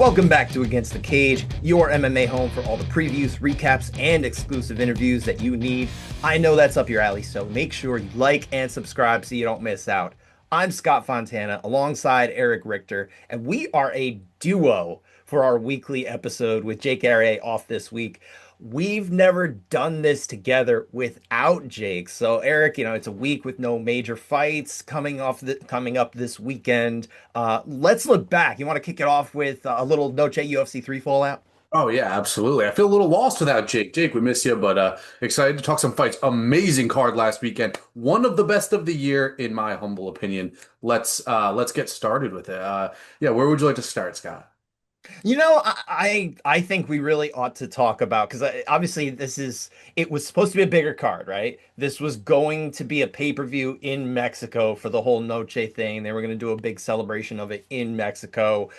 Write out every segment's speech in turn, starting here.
Welcome back to Against the Cage, your MMA home for all the previews, recaps, and exclusive interviews that you need. I know that's up your alley, so make sure you like and subscribe so you don't miss out. I'm Scott Fontana alongside Erich Richter, and we are a duo for our weekly episode with Jake Array off this week. We've never done this together without Jake. So Erich, it's a week with no major fights coming up this weekend. Let's look back. You want to kick it off with a little Noche UFC 3 fallout? Oh yeah, absolutely. I feel a little lost without Jake. Jake, we miss you, but excited to talk some fights. Amazing card last weekend. One of the best of the year, in my humble opinion. Let's get started with it. Yeah, where would you like to start, Scott? I think we really ought to talk about because obviously it was supposed to be a bigger card, right? This was going to be a pay-per-view in Mexico for the whole Noche thing. They were going to do a big celebration of it in Mexico.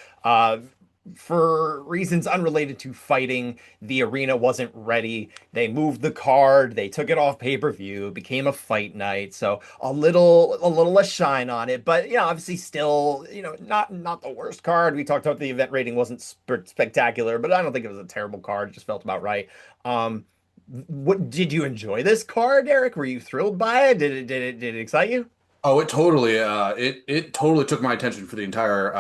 For reasons unrelated to fighting, the arena wasn't ready. They moved the card, they took it off pay-per-view, it became a fight night. So a little less shine on it, but obviously still, not the worst card. We talked about the event rating wasn't spectacular, but I don't think it was a terrible card. It just felt about right. What did you enjoy this card, Eric? Were you thrilled by it? Did it excite you? Oh, it totally took my attention for the entire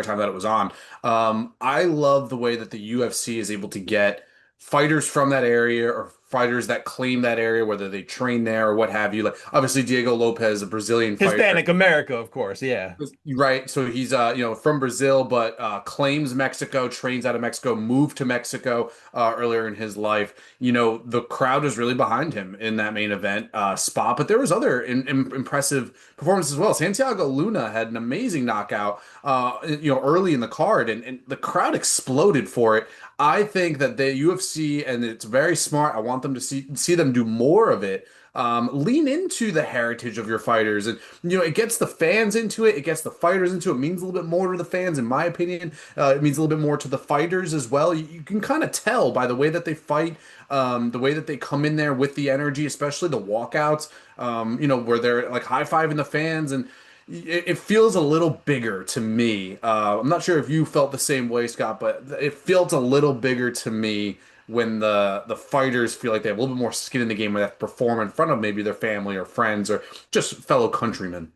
time that it was on. I love the way that the UFC is able to get fighters from that area or fighters that claim that area, whether they train there or what have you. Like obviously Diego Lopez, a Brazilian fighter. Hispanic America, of course, yeah. Right. So he's from Brazil, but claims Mexico, trains out of Mexico, moved to Mexico earlier in his life. The crowd is really behind him in that main event spot, but there was other impressive performances as well. Santiago Luna had an amazing knockout early in the card, and the crowd exploded for it. I think that the UFC, and it's very smart. I want them to see them do more of it. Lean into the heritage of your fighters, and it gets the fans into it. It gets the fighters into it. It means a little bit more to the fans, in my opinion. It means a little bit more to the fighters as well. You can kind of tell by the way that they fight, the way that they come in there with the energy, especially the walkouts. Where they're like high-fiving the fans, and it feels a little bigger to me. I'm not sure if you felt the same way, Scott, but it felt a little bigger to me when the fighters feel like they have a little bit more skin in the game, where they have to perform in front of maybe their family or friends or just fellow countrymen.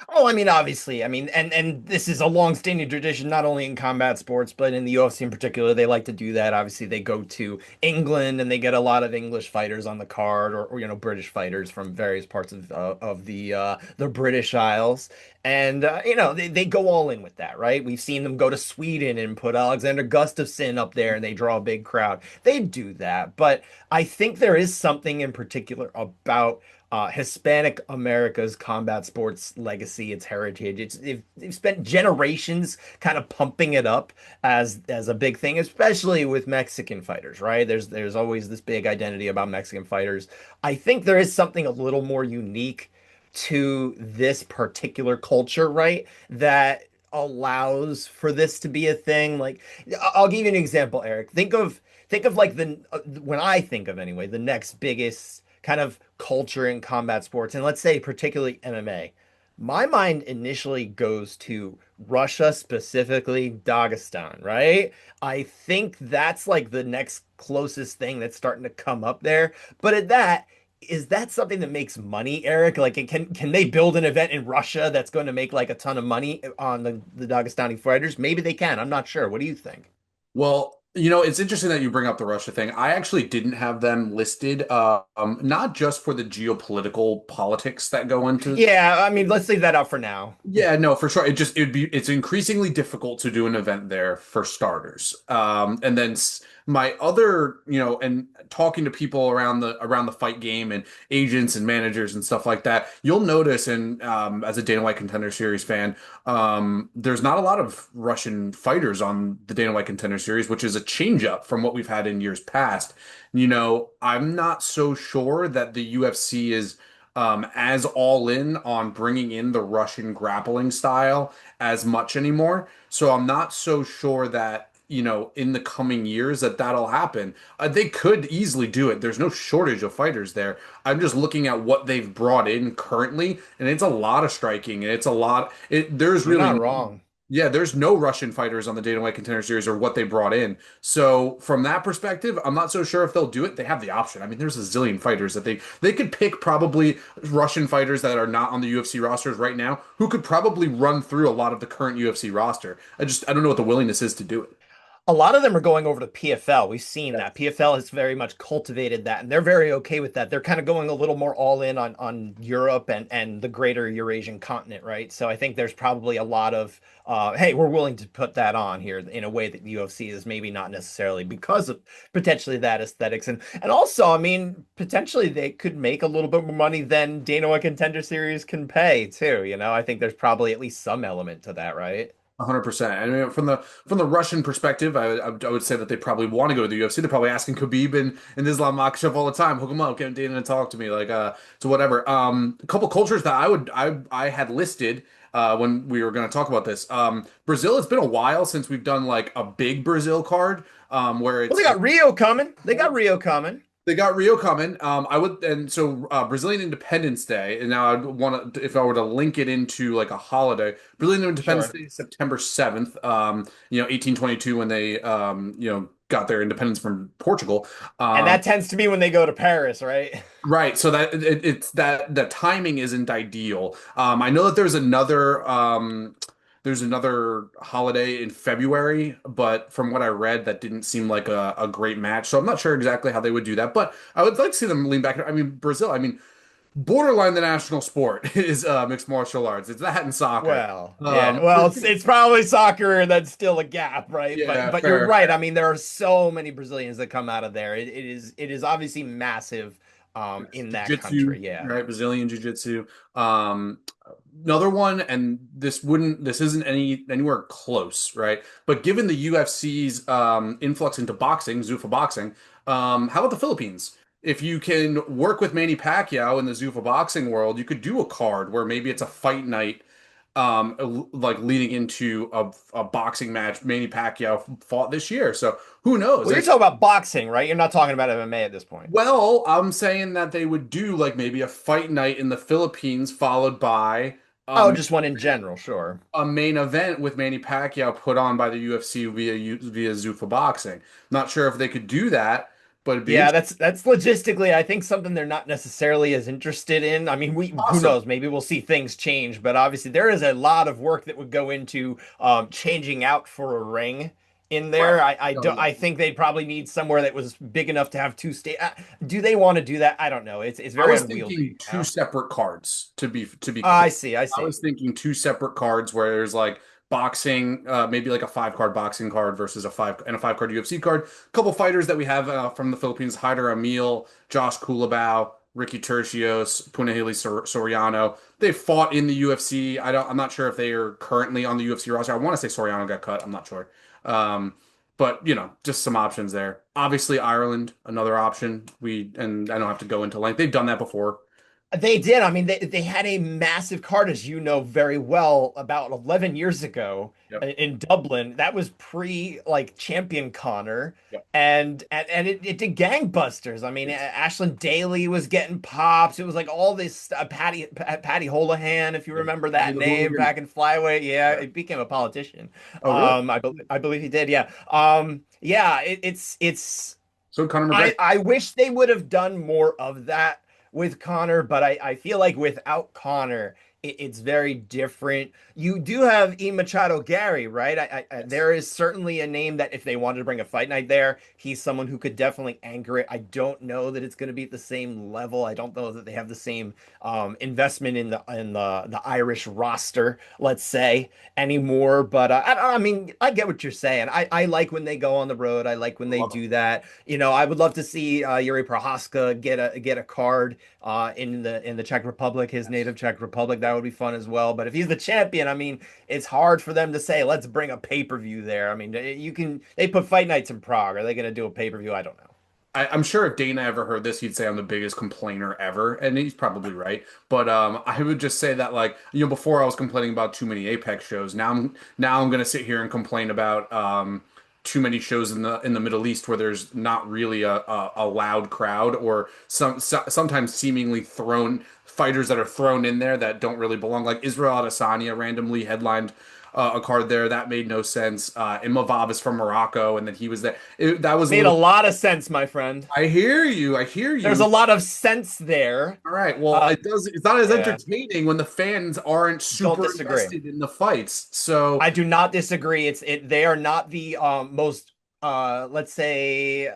Oh, I mean, obviously, I mean, and this is a long-standing tradition, not only in combat sports, but in the UFC in particular. They like to do that. Obviously, they go to England and they get a lot of English fighters on the card, or British fighters from various parts of the British Isles, and they go all in with that, right? We've seen them go to Sweden and put Alexander Gustafsson up there, and they draw a big crowd. They do that, but I think there is something in particular about Hispanic America's combat sports legacy, its heritage. They've spent generations kind of pumping it up as a big thing, especially with Mexican fighters, right? There's always this big identity about Mexican fighters. I think there is something a little more unique to this particular culture, right? That allows for this to be a thing. Like, I'll give you an example, Eric. Think of like when I think of anyway, the next biggest kind of culture in combat sports, and let's say particularly MMA. My mind initially goes to Russia, specifically Dagestan, right? I think that's like the next closest thing that's starting to come up there. But at that, is that something that makes money, Eric? Like, can they build an event in Russia that's going to make like a ton of money on the Dagestani fighters? Maybe they can. I'm not sure. What do you think? Well, it's interesting that you bring up the Russia thing. I actually didn't have them listed, not just for the geopolitical politics that go into. Yeah, I mean, let's leave that out for now. Yeah, no, for sure. It's increasingly difficult to do an event there for starters. And then my other, and talking to people around the fight game and agents and managers and stuff like that, you'll notice, and as a Dana White Contender Series fan, there's not a lot of Russian fighters on the Dana White Contender Series, which is a change up from what we've had in years past. I'm not so sure that the UFC is as all in on bringing in the Russian grappling style as much anymore. So I'm not so sure that, in the coming years that'll happen. They could easily do it. There's no shortage of fighters there. I'm just looking at what they've brought in currently, and it's a lot of striking, and it's a lot. There's You're really not wrong. Yeah, there's no Russian fighters on the Dana White Contender Series or what they brought in. So from that perspective, I'm not so sure if they'll do it. They have the option. I mean, there's a zillion fighters that they could pick probably Russian fighters that are not on the UFC rosters right now who could probably run through a lot of the current UFC roster. I don't know what the willingness is to do it. A lot of them are going over to PFL. We've seen that. PFL has very much cultivated that, and they're very okay with that. They're kind of going a little more all in on Europe and the greater Eurasian continent, right? So I think there's probably a lot of hey, we're willing to put that on here in a way that the UFC is maybe not necessarily because of potentially that aesthetics. And also, I mean, potentially they could make a little bit more money than Dana White Contender Series can pay too. I think there's probably at least some element to that, right? 100%. I mean, from the Russian perspective, I would say that they probably want to go to the UFC. They're probably asking Khabib and Islam Makhachev all the time, hook them up, get Dana to talk to me, like to whatever. A couple cultures that I had listed when we were going to talk about this. Brazil. It's been a while since we've done like a big Brazil card, where Well, they got Rio coming. They got Rio coming. they got Rio coming. I would, and so Brazilian Independence Day, and now I'd want to, if I were to link it into like a holiday, Brazilian Independence Sure. Day is September 7th, 1822 when they, got their independence from Portugal. And Um, that tends to be when they go to Paris, right? right. So that it's that the timing isn't ideal. I know that there's another holiday in February, but from what I read, that didn't seem like a great match. So I'm not sure exactly how they would do that, but I would like to see them lean back. I mean, Brazil, I mean, borderline the national sport is mixed martial arts. It's that and soccer. Well, yeah. Well, it's probably soccer that's still a gap, right? But Yeah, but you're fair. right. I mean, there are so many Brazilians that come out of there. It is obviously massive in that Jiu-jitsu, country. Yeah. right? Brazilian jiu-jitsu. Um, Another one, and this isn't anywhere close, right? But given the UFC's influx into boxing, Zuffa boxing, how about the Philippines? If you can work with Manny Pacquiao in the Zuffa boxing world, you could do a card where maybe it's a fight night, like leading into a boxing match Manny Pacquiao fought this year. So who knows? Well, you're talking about boxing, right? You're not talking about MMA at this point. Well, I'm saying that they would do like maybe a fight night in the Philippines followed by Oh, um, just one in general, sure. a main event with Manny Pacquiao put on by the UFC via Zuffa Boxing. Not sure if they could do that, but it'd be Yeah, that's logistically, I think something they're not necessarily as interested in. I mean, who awesome. knows? Maybe we'll see things change, but obviously there is a lot of work that would go into changing out for a ring in Right. there. I Oh, don't. yeah. I think they'd probably need somewhere that was big enough to have two state. Do they want to do that? I don't know. It's I very was unwieldy. thinking two separate cards to be I clear. see. I I see. was thinking two separate cards where there's like boxing, maybe like a five-card boxing card versus a five-card UFC card. A couple fighters that we have from the Philippines: Hyder Emil, Josh Culibao, Ricky Tercios, Punahele Soriano. They fought in the UFC. I'm not sure if they are currently on the UFC roster. I want to say Soriano got cut. I'm not sure. But just some options there. Obviously, Ireland, another option. And I don't have to go into length. They've done that before. They did. I mean, they had a massive card, as you know very well, about 11 years ago Yep. in Dublin. That was pre like Champion Connor, Yep. and it did gangbusters. I mean, Ashlyn Daly was getting pops. It was like all this Patty Holohan, if you Yep. remember Eddie that the name Hooligan. back in flyweight. Yeah, Yeah. it became a politician. Oh, really? I believe he did. Yeah. Yeah. It's So Conor I McGregor. I wish they would have done more of that with Connor, but I feel like without Connor, it's very different. You do have E Machado Gary, right? Yes. There is certainly a name that if they wanted to bring a fight night there, he's someone who could definitely anchor it. I don't know that it's going to be at the same level. I don't know that they have the same investment in the Irish roster, let's say, anymore. But I mean, I get what you're saying. I like when they go on the road. I like when I they love him. do that. I would love to see Yuri Prohaska get a card in the Czech Republic, his Yes. native Czech Republic. That would be fun as well. But if he's the champion, I mean, it's hard for them to say, let's bring a pay-per-view there. I mean, they put fight nights in Prague. Are they going to do a pay-per-view? I don't know. I'm sure if Dana ever heard this, he'd say I'm the biggest complainer ever, and he's probably right. But I would just say that like before I was complaining about too many Apex shows. Now I'm gonna sit here and complain about too many shows in the Middle East where there's not really a loud crowd or sometimes seemingly thrown fighters that are thrown in there that don't really belong. Like Israel Adesanya randomly headlined a card there. That made no sense. Imavov is from Morocco, and then he was there. That was a Made a little. lot of sense, my friend. I hear you. I hear There's a you. lot of sense there. All right. Well, Uh, it does. It's not as yeah, entertaining when the fans aren't don't super disagree. invested in the fights. So I do not disagree. They are not the most let's say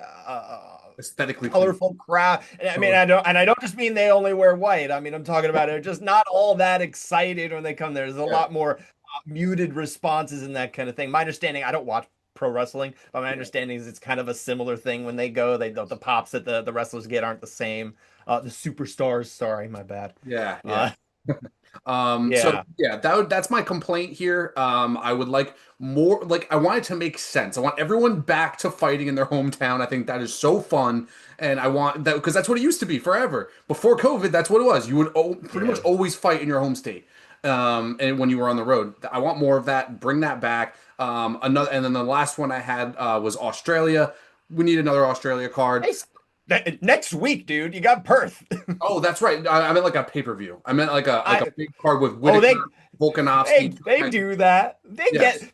aesthetically pleasing. colorful crowd. And I mean, Totally. I don't just mean they only wear white. I mean, I'm talking about they're just not all that excited when they come there. There's a Yeah. lot more muted responses and that kind of thing. My understanding, I don't watch pro wrestling, but my Yeah. understanding is it's kind of a similar thing when they go. The pops that the wrestlers get aren't the same. The superstars, sorry, my bad. Yeah. Yeah. Uh, So yeah. yeah, that's my complaint here. I would like more, like I want it to make sense. I want everyone back to fighting in their hometown. I think that is so fun. And I want that because that's what it used to be forever. Before COVID, that's what it was. You would pretty much Yeah. always fight in your home state. And when you were on the road, I want more of that. Bring that back. And then the last one I had was Australia. We need another Australia card. Hey, next week, dude, you got Perth. Oh, that's right. I meant like a pay-per-view. I meant like a I big card with oh Whitaker, Volkanovski. they do that. Yes,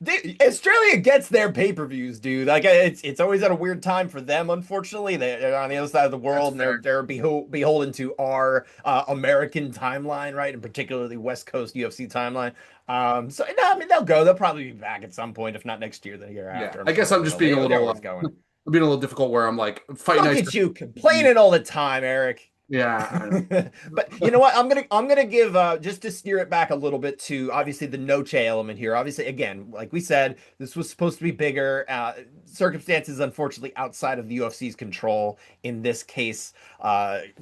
Australia gets their pay-per-views, dude. Like it's always at a weird time for them. Unfortunately, they're on the other side of the that's world and fair. they're beholden to our American timeline, right? And particularly West Coast UFC timeline. So no, I mean they'll go. They'll probably be back at some point, if not next year, the year Yeah, after. I'm I guess sure I'm they just will. being a They're little, always going. I'm being a little difficult where I'm like fight Look nights. at you complaining all the time, Eric. Yeah, I know. But you know what? I'm gonna give just to steer it back a little bit to obviously the Noche element here. Obviously, again, like we said, this was supposed to be bigger. Circumstances, unfortunately, outside of the UFC's control, in this case,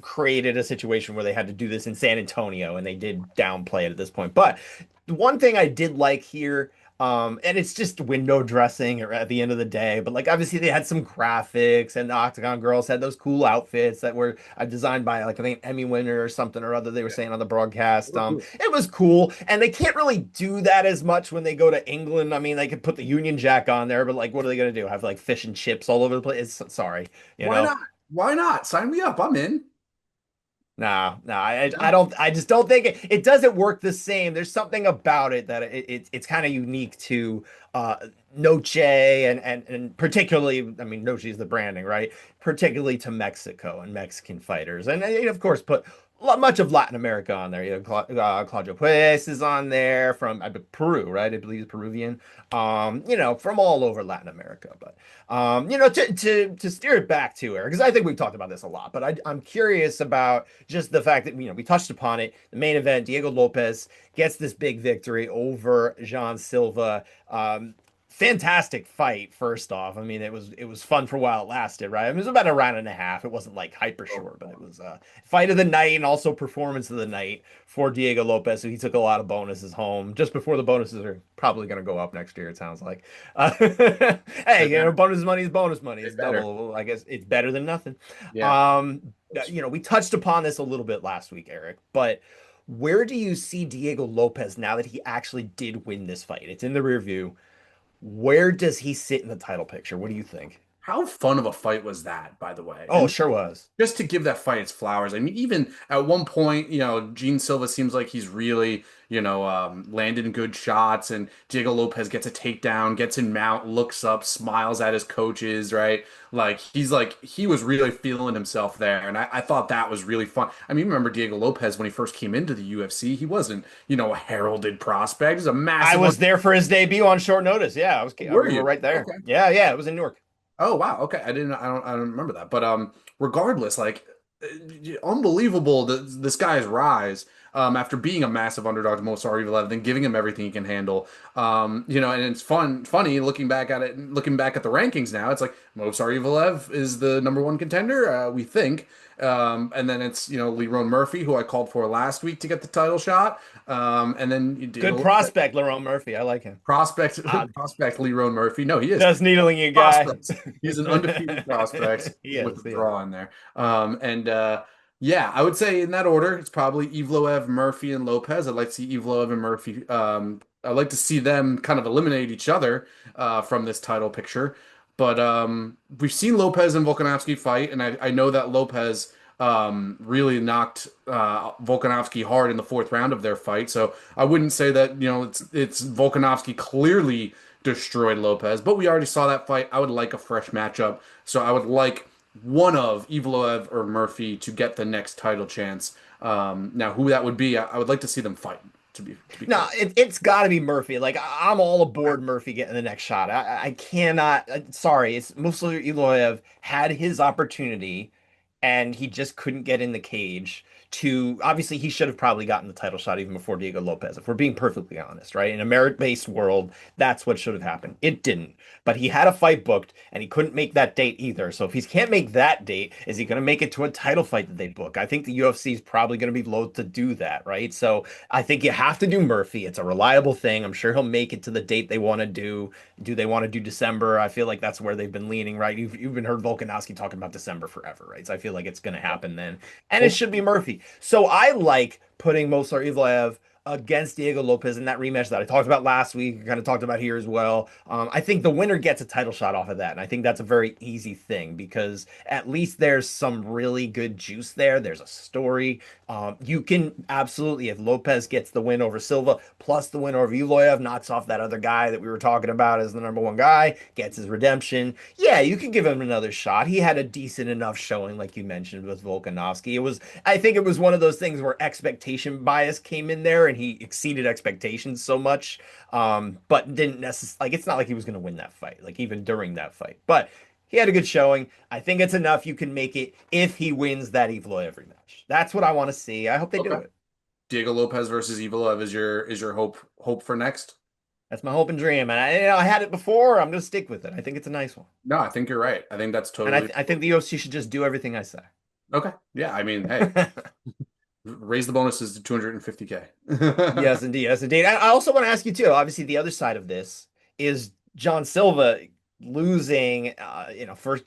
created a situation where they had to do this in San Antonio, and they did downplay it at this point. But the one thing I did like here. And it's just window dressing at the end of the day, but like obviously they had some graphics and the Octagon girls had those cool outfits that were designed by like I think Emmy winner or something or other they were Yeah. saying on the broadcast. It was cool, and they can't really do that as much when they go to England. I mean, they could put the Union Jack on there, but like, what are they gonna do? Have like fish and chips all over the place? Sorry, you Why know. not? Why not? Sign me up. I'm in. No, I No. don't. I just don't think it doesn't work the same. There's something about it that it's kind of unique to Noche and particularly, I mean, Noche is the branding, right? Particularly to Mexico and Mexican fighters, and of course put much of Latin America on there. You know, Claudio Puez is on there from Peru, right? I believe he's Peruvian. You know, from all over Latin America, but. You know, to steer it back to her, because I think we've talked about this a lot, but I'm curious about just the fact that, you know, we touched upon it. The main event, Diego Lopez gets this big victory over Jean Silva. Fantastic fight, first off. I mean, it was fun for a while it lasted, right? I mean, it was about a round and a half. It wasn't like hyper short, but it was fight of the night and also performance of the night for Diego Lopez. So he took a lot of bonuses home just before the bonuses are probably going to go up next year, it sounds like. Hey, They you know, better. bonus money is bonus money. They It's better. double. I guess it's better than nothing. Yeah. Um, you know, we touched upon this a little bit last week, Eric, but where do you see Diego Lopez now that he actually did win this fight? It's in the rear view. Where does he sit in the title picture? What do you think? How fun of a fight was that, by the way? Oh, And sure was. just to give that fight its flowers. I mean, even at one point, you know, Gene Silva seems like he's really, landing good shots, and Diego Lopez gets a takedown, gets in mount, looks up, smiles at his coaches, right? Like he was really feeling himself there, and I thought that was really fun. I mean, remember Diego Lopez when he first came into the UFC? He wasn't, a heralded prospect. He's a I massive. was there for his debut on short notice. Yeah, Were we were you? right there. Okay. Yeah, yeah, it was in Newark. Oh wow. Okay. I don't remember that. But regardless, like unbelievable this guy's rise after being a massive underdog to Movsar Evil, then giving him everything he can handle. And it's funny looking back at it, looking back at the rankings now. It's like Movsar Evil is the number one contender, we think. And then it's Lerone Murphy, who I called for last week to get the title shot. And then you did Good prospect, Lerone Murphy. I like him. prospect Uh, prospect Lerone Murphy. No, he is just needling you, guy. prospect. He's an undefeated prospect He with is. a He is. draw in there. And yeah, I would say in that order, it's probably Evloev, Murphy, and Lopez. I'd like to see Evloev and Murphy. I'd like to see them kind of eliminate each other from this title picture. But we've seen Lopez and Volkanovski fight, and I know that Lopez really knocked Volkanovski hard in the fourth round of their fight. So I wouldn't say that, it's Volkanovski clearly destroyed Lopez, but we already saw that fight. I would like a fresh matchup. So I would like one of Evloev or Murphy to get the next title chance. Now, who that would be, I would like to see them fight. To be No, clear. it's got to be Murphy. Like I'm all aboard Murphy getting the next shot. I cannot. Sorry, it's Muslim Iloyev had his opportunity, and he just couldn't get in the cage. To obviously, he should have probably gotten the title shot even before Diego Lopez. If we're being perfectly honest, right? In a merit-based world, that's what should have happened. It didn't. But he had a fight booked, and he couldn't make that date either. So if he can't make that date, is he going to make it to a title fight that they book? I think the UFC is probably going to be loath to do that, right? So. I think you have to do Murphy. It's a reliable thing. I'm sure he'll make it to the date they want to do. Do they want to do December? I feel like that's where they've been leaning, right? You've been heard Volkanovski talking about December forever, right? So I feel like it's going to happen then. And it should be Murphy. So I like putting Mosar Evlaev against Diego Lopez in that rematch that I talked about last week, kind of talked about here as well. I think the winner gets a title shot off of that. And I think that's a very easy thing because at least there's some really good juice there. There's a story. You can absolutely, if Lopez gets the win over Silva, plus the win over Evloev, knocks off that other guy that we were talking about as the number one guy, gets his redemption. Yeah, you can give him another shot. He had a decent enough showing, like you mentioned, with Volkanovski. I think it was one of those things where expectation bias came in there and he exceeded expectations so much, but didn't necessarily, like, it's not like he was going to win that fight, like, even during that fight. But he had a good showing. I think it's enough. You can make it if he wins that Evloev rematch. That's what I want to see. I hope they do Okay. it. Diego Lopez versus Evloev is your hope for next? That's my hope and dream. And I had it before. I'm going to stick with it. I think it's a nice one. No, I think you're right. I think that's And totally I think the UFC should just do everything I say. okay. Yeah, I mean, hey, raise the bonuses to 250K. Yes, indeed. Yes, indeed. I also want to ask you too. Obviously, the other side of this is John Silva losing, first,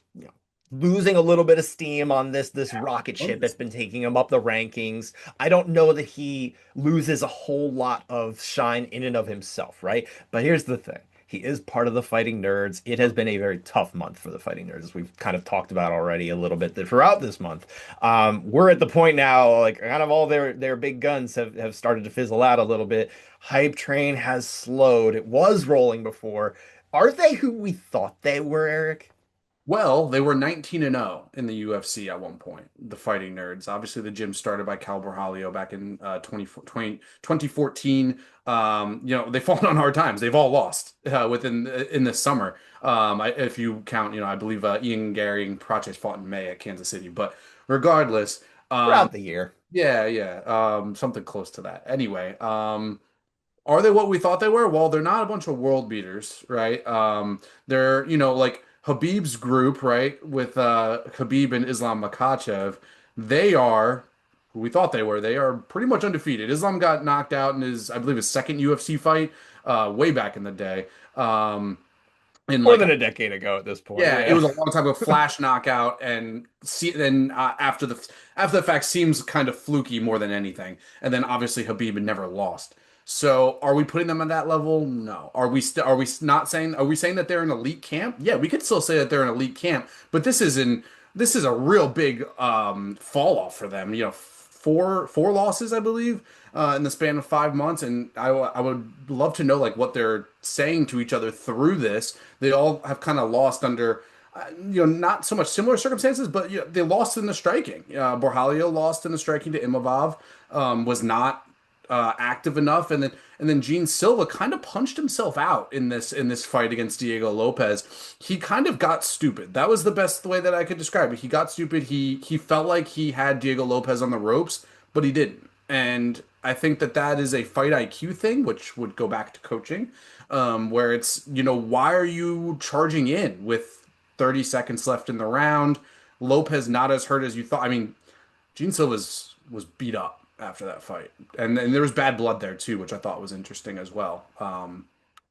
losing a little bit of steam on this rocket ship that's been taking him up the rankings. I don't know that he loses a whole lot of shine in and of himself, right? But here's the thing. He is part of the Fighting Nerds. It has been a very tough month for the Fighting Nerds, as we've kind of talked about already a little bit throughout this month. We're at the point now, like kind of all their big guns have started to fizzle out a little bit. Hype train has slowed. It was rolling before. Are they who we thought they were, Eric? Well, they were 19-0 in the UFC at one point, the Fighting Nerds. Obviously, the gym started by Cal Borhalio back in 2014. They've fallen on hard times. They've all lost in this summer. If you count, I believe Ian Gary and Praches fought in May at Kansas City. But regardless, Throughout the year. yeah, yeah, something close to that. Anyway, are they what we thought they were? Well, they're not a bunch of world beaters, right? They're, like Habib's group, right? With Habib and Islam Makhachev. They are who we thought they were. They are pretty much undefeated. Islam got knocked out in I believe, his second UFC fight, way back in the day. In More like than a decade ago at this point. yeah, it Yeah. was a long time ago. Flash knockout, and then after the fact seems kind of fluky more than anything. And then obviously Habib had never lost. So are we putting them at that level? No. Are we not saying? Are we saying that they're an elite camp? Yeah, we could still say that they're an elite camp, but this is a real big fall off for them. Four losses, I believe, in the span of 5 months, and I would love to know like what they're saying to each other through this. They all have kind of lost under, not so much similar circumstances, but they lost in the striking. Borjalio lost in the striking to Imavov, was not active enough, and then Gene Silva kind of punched himself out in this fight against Diego Lopez. He kind of got stupid. That was the best way that I could describe it. He got stupid. He felt like he had Diego Lopez on the ropes, but he didn't. And I think that is a fight IQ thing, which would go back to coaching, where it's, why are you charging in with 30 seconds left in the round? Lopez not as hurt as you thought. I mean, Gene Silva was beat up after that fight, and there was bad blood there too, which I thought was interesting as well.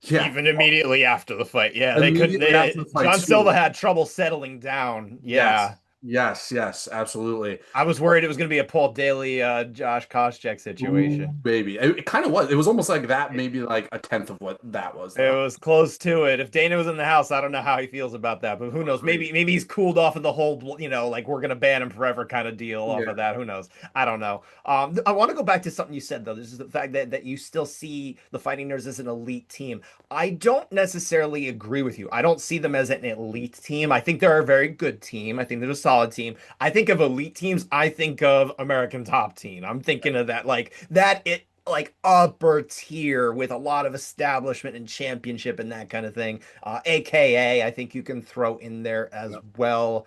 Yeah, Even immediately after the fight. Yeah, they couldn't immediately after the fight John Silva too. had trouble settling down. Yes. Yeah. Yes, yes, absolutely. I was worried it was going to be a Paul Daly, Josh Koscheck Ooh, situation. baby. It kind of was. It was almost like that, maybe like a tenth of what that was, It though. was close to it. If Dana was in the house, I don't know how he feels about that, but who knows? Agreed. Maybe he's cooled off of the whole, like we're gonna ban him forever kind of deal off Yeah. of that. Who knows? I don't know. I want to go back to something you said though. This is the fact that you still see the Fighting Nerds as an elite team. I don't necessarily agree with you. I don't see them as an elite team. I think they're a very good team. I think they're a solid team. I think of elite teams, I think of American Top Team. I'm thinking of that like upper tier with a lot of establishment and championship and that kind of thing. AKA, I think you can throw in there as Yep. well.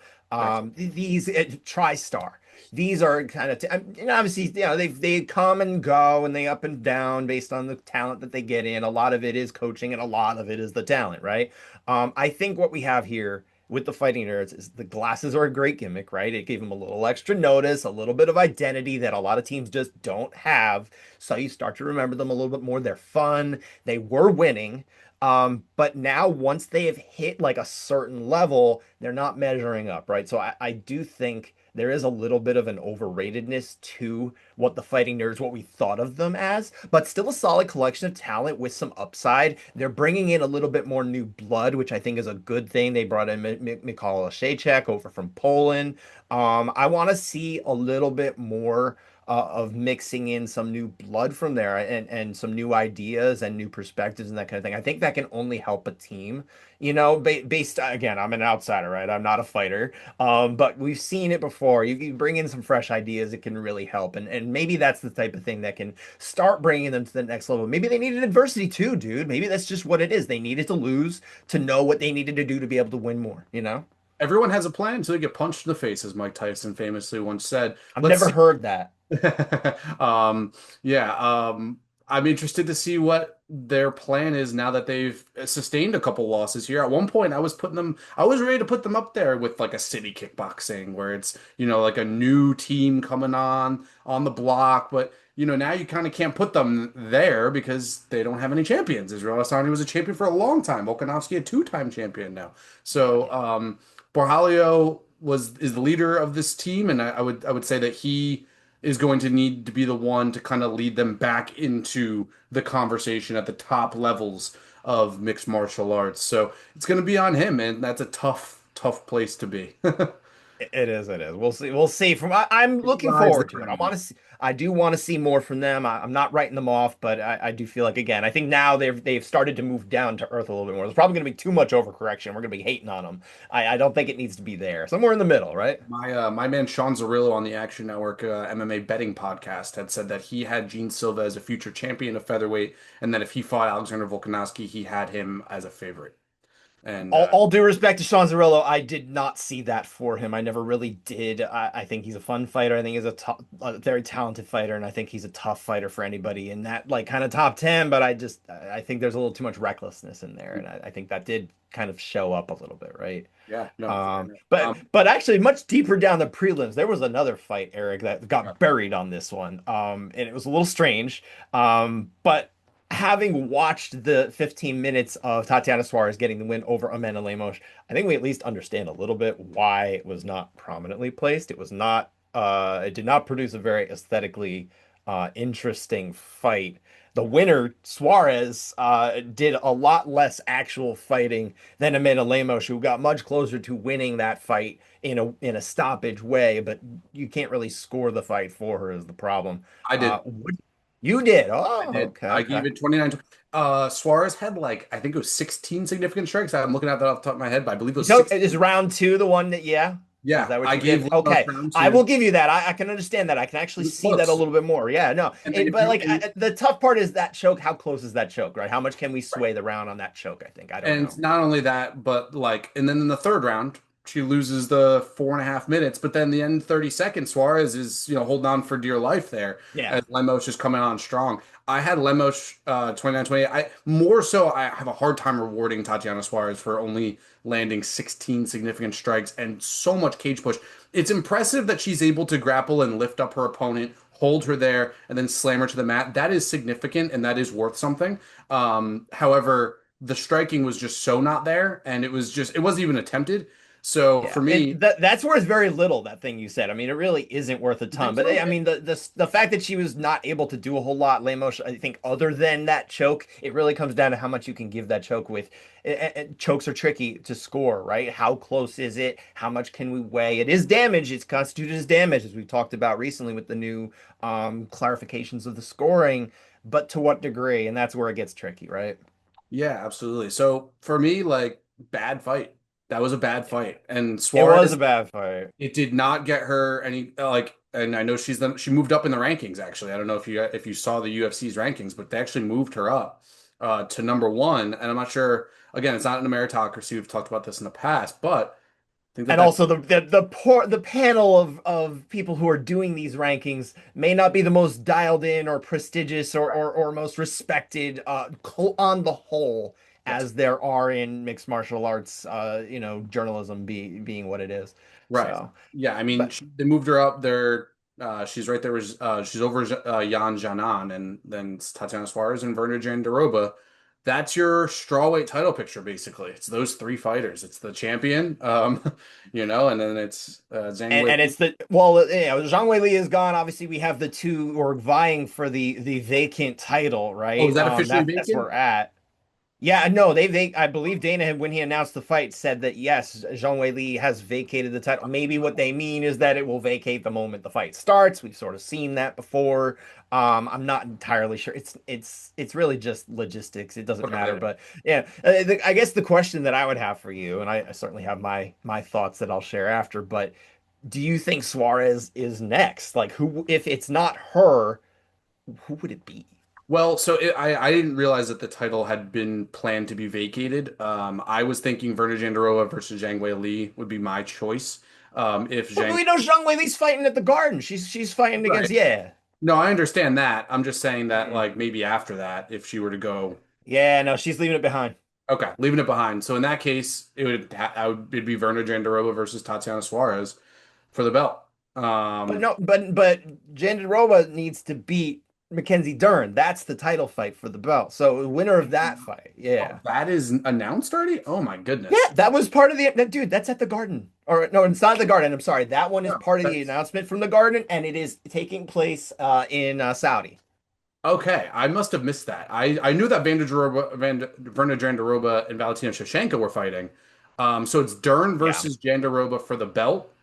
These TriStar. These are kind of, and obviously, they come and go and they up and down based on the talent that they get in. A lot of it is coaching and a lot of it is the talent, right? I think what we have here with the Fighting Nerds is the glasses are a great gimmick, right? It gave them a little extra notice, a little bit of identity that a lot of teams just don't have. So you start to remember them a little bit more. They're fun. They were winning. But now once they have hit like a certain level, they're not measuring up, right? So I do think there is a little bit of an overratedness to what the Fighting Nerds, what we thought of them as, but still a solid collection of talent with some upside. They're bringing in a little bit more new blood, which I think is a good thing. They brought in Mikhail Shachek over from Poland. I want to see a little bit more of mixing in some new blood from there and some new ideas and new perspectives and that kind of thing. I think that can only help a team, based again, I'm an outsider, right? I'm not a fighter. But we've seen it before. You bring in some fresh ideas, it can really help. And maybe that's the type of thing that can start bringing them to the next level. Maybe they needed adversity too, dude. Maybe that's just what it is. They needed to lose to know what they needed to do to be able to win more, you know? Everyone has a plan until they get punched in the face, as Mike Tyson famously once said. I've Let's never see. heard that. Um, yeah, I'm interested to see what their plan is now that they've sustained a couple losses here. At one point, I was ready to put them up there with like a city kickboxing, where it's, like a new team coming on the block, but now you kind of can't put them there because they don't have any champions. Israel Adesanya was a champion for a long time. Volkanovski a two-time champion now. So, Borjalho is the leader of this team, and I would say that he is going to need to be the one to kind of lead them back into the conversation at the top levels of mixed martial arts. So it's going to be on him, and that's a tough, tough place to be. It is. It is. We'll see. We'll see. I'm He looking rides the forward to it. I crown. want to see. I do want to see more from them. I'm not writing them off, but I do feel like again, I think now they've started to move down to earth a little bit more. There's probably going to be too much overcorrection. We're going to be hating on them. I don't think it needs to be there. Somewhere in the middle, right? My man Sean Zerillo on the Action Network MMA betting podcast had said that he had Gene Silva as a future champion of featherweight, and that if he fought Alexander Volkanovski, he had him as a favorite. And All due respect to Sean Zerillo, I did not see that for him. I never really did. I think he's a fun fighter. I think he's a very talented fighter, and I think he's a tough fighter for anybody in that like kind of top 10. But I think there's a little too much recklessness in there, and I think that did kind of show up a little bit, right? yeah, no, fair enough. But actually, much deeper down the prelims, there was another fight, Eric, that Yeah. got buried on this one. And it was a little strange. But having watched the 15 minutes of Tatiana Suarez getting the win over Amanda Lemos, I think we at least understand a little bit why it was not prominently placed. It did not produce a very aesthetically interesting fight. The winner, Suarez, did a lot less actual fighting than Amanda Lemos, who got much closer to winning that fight in a stoppage way, but you can't really score the fight for her is the problem. I did. You did. I Oh, did. okay, I okay. gave it 29. Suarez had like, I think it was 16 significant strikes. I'm looking at that off the top of my head, but I believe it You was took is 16. round two the one that yeah? Is Yeah, that what I you gave did? Lemos Okay, round I will two. give you that. I can understand that. I can It actually was see that a close. little bit more. Yeah, no. And then if But you like the tough part is that choke. How close is that choke, right? How much can we sway the round on that choke? I think I don't know. And not only that, but like, and then in the third round, she loses the 4.5 minutes. But then the end 30 seconds, Suarez is, holding on for dear life there Yeah. as Lemos just coming on strong. I had Lemos 29-28. I have a hard time rewarding Tatiana Suarez for only landing 16 significant strikes and so much cage push. It's impressive that she's able to grapple and lift up her opponent, hold her there, and then slam her to the mat. That is significant and that is worth something. However, the striking was just so not there, and it wasn't even attempted. So Yeah, for and me, that's worth very little, that thing you said. I mean, it really isn't worth a you ton. think But so? I mean, the fact that she was not able to do a whole lot, Lemos, I think, other than that choke, it really comes down to how much you can give that choke with. Chokes are tricky to score, right? How close is it? How much can we weigh? It is damage. It's constituted as damage, as we've talked about recently with the new clarifications of the scoring. But to what degree? And that's where it gets tricky, right? Yeah, absolutely. So for me, like bad fight. That was a bad fight. And It was Suarez, a bad fight. it did not get her any like, and I know she moved up in the rankings actually. I don't know if you saw the UFC's rankings, but they actually moved her up to number one. And I'm not sure. Again, it's not in a meritocracy. We've talked about this in the past, but I think that And that also the panel of people who are doing these rankings may not be the most dialed in or prestigious or most respected on the whole yes, as there are in mixed martial arts journalism being what it is. right. So Yeah, I mean, but they moved her up there. She's right there. She's over Jan Janan, and then it's Tatiana Suarez and Verna Jandiroba. That's your strawweight title picture, basically. It's those three fighters. It's the champion, and then it's Zhang and Weili. it's the well, Zhang Weili is gone. Obviously, we have the two who are vying for the vacant title, Oh, is right? that officially That's where vacant? we're at. Yeah, no, they I believe Dana had, when he announced the fight, said that yes, Zhang Weili has vacated the title. Maybe what they mean is that it will vacate the moment the fight starts. We've sort of seen that before. I'm not entirely sure. It's really just logistics. It doesn't matter. Okay. But yeah, I guess the question that I would have for you, and I certainly have my thoughts that I'll share after, but do you think Suarez is next? Like who, if it's not her, who would it be? Well, so I didn't realize that the title had been planned to be vacated. I was thinking Verna Jandiroba versus Zhang Weili would be my choice. If But Zhang we know Zhang Weili's fighting at the Garden. She's fighting against Right. yeah. No, I understand that. I'm just saying that Mm. like maybe after that, if she were to go, Yeah, no, she's leaving it behind. okay, leaving it behind. So in that case, it'd be Verna Jandiroba versus Tatiana Suarez for the belt. But Um, no, but Jandiroba needs to beat Mackenzie Dern. That's the title fight for the belt. So the winner of that fight, oh, yeah. that is announced already? Oh my Yeah, goodness. that was part of the dude, that's at the Garden. Or no, it's not the Garden. I'm sorry. That one is Yeah, part of the that's announcement from the Garden, and it is taking place in Saudi. okay. I must have missed that. I knew that Verna Jandiroba and Valentina Shevchenko were fighting. So it's Dern Yeah. versus Jandiroba for the belt.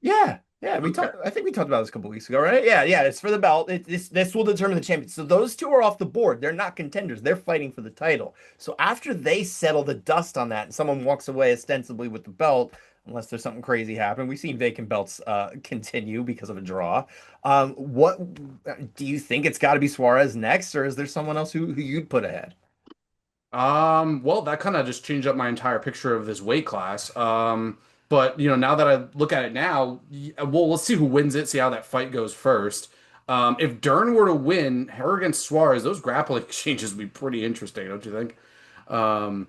Yeah, yeah, we Okay. talked. I think we talked about this a couple weeks ago, right? Yeah, yeah. It's for the belt. This will determine the champion. So those two are off the board. They're not contenders. They're fighting for the title. So after they settle the dust on that, and someone walks away ostensibly with the belt, unless there's something crazy happen, we've seen vacant belts continue because of a draw. What do you think? It's got to be Suarez next, or is there someone else who you'd put ahead? Well, that kind of just changed up my entire picture of this weight class. But now that I look at it now, well, let's see who wins it, see how that fight goes first. If Dern were to win, her against Suarez, those grappling exchanges would be pretty interesting, don't you think? Um,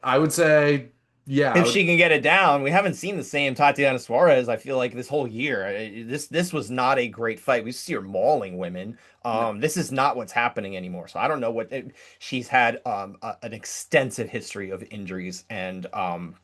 I would say, yeah, I If would, she can get it down, we haven't seen the same Tatiana Suarez. I feel like this whole year, this was not a great fight. We see her mauling women. no. This is not what's happening anymore. So I don't know she's had an extensive history of injuries and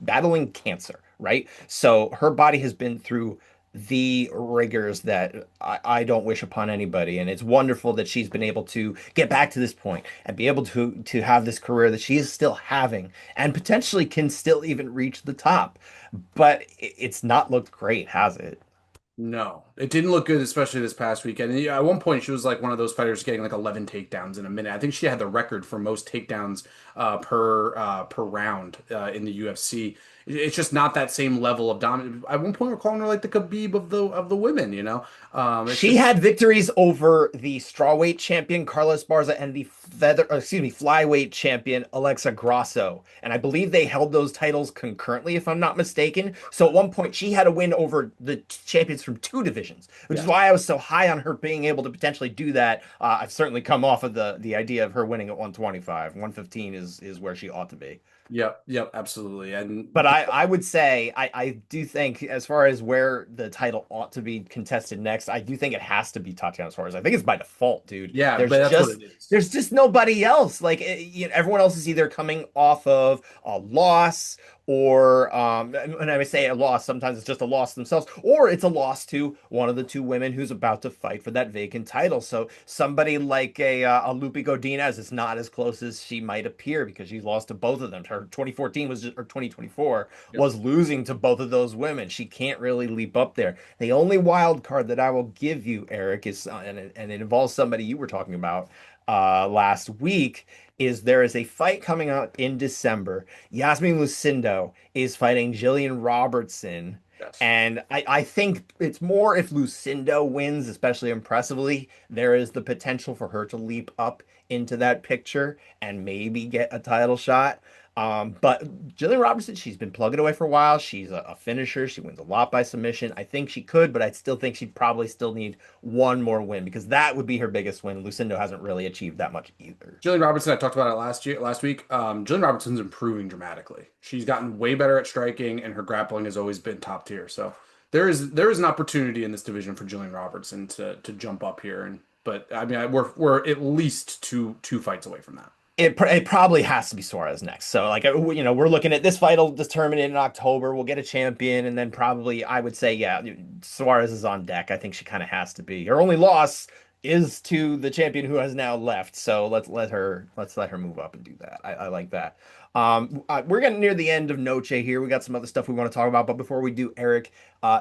battling cancer, right? So her body has been through the rigors that I don't wish upon anybody. And it's wonderful that she's been able to get back to this point and be able to have this career that she is still having and potentially can still even reach the top. But it's not looked great, has it? No, it didn't look good, especially this past weekend. And, yeah, at one point, she was like one of those fighters getting like 11 takedowns in a minute. I think she had the record for most takedowns per round in the UFC. It's just not that same level of dominance. At one point, we're calling her like the Khabib of the women. It's She just had victories over the strawweight champion Carlos Barza and the flyweight champion Alexa Grasso. And I believe they held those titles concurrently, if I'm not mistaken. So at one point, she had a win over the champions from two divisions, which is yeah. why I was so high on her being able to potentially do that. I've certainly come off of the idea of her winning at 125. 115 is where she ought to be. Yep, yep, absolutely. But And I would say I do think as far as where the title ought to be contested next, I do think it has to be Tatiana Suarez. I think it's by default, dude. yeah, but that's what it is. There's just nobody else. Like everyone else is either coming off of a loss or when I say a loss, sometimes it's just a loss themselves, or it's a loss to one of the two women who's about to fight for that vacant title. So somebody like a Lupe Godinez is not as close as she might appear because she's lost to both of them. Her 2014 was or 2024 Yep. was losing to both of those women. She can't really leap up there. The only wild card that I will give you, Eric, is and it involves somebody you were talking about last week. Is there is a fight coming up in December. Yasmin Lucindo is fighting Jillian Robertson. Yes. And I think it's more if Lucindo wins, especially impressively, there is the potential for her to leap up into that picture and maybe get a title shot. But Jillian Robertson, she's been plugging away for a while. She's a finisher. She wins a lot by submission. I think she could, but I still think she'd probably still need one more win because that would be her biggest win. Lucindo hasn't really achieved that much either. Jillian Robertson, I talked about it last week. Jillian Robertson's improving dramatically. She's gotten way better at striking, and her grappling has always been top tier. So there is an opportunity in this division for Jillian Robertson to jump up here. And but I mean, we're at least two fights away from that. It probably has to be Suarez next. So like we're looking at this fight will determine it in October. We'll get a champion, and then probably I would say yeah, Suarez is on deck. I think she kind of has to be. Her only loss is to the champion who has now left. So let's let her move up and do that. I like that. We're getting near the end of Noche here. We got some other stuff we want to talk about, but before we do, Eric,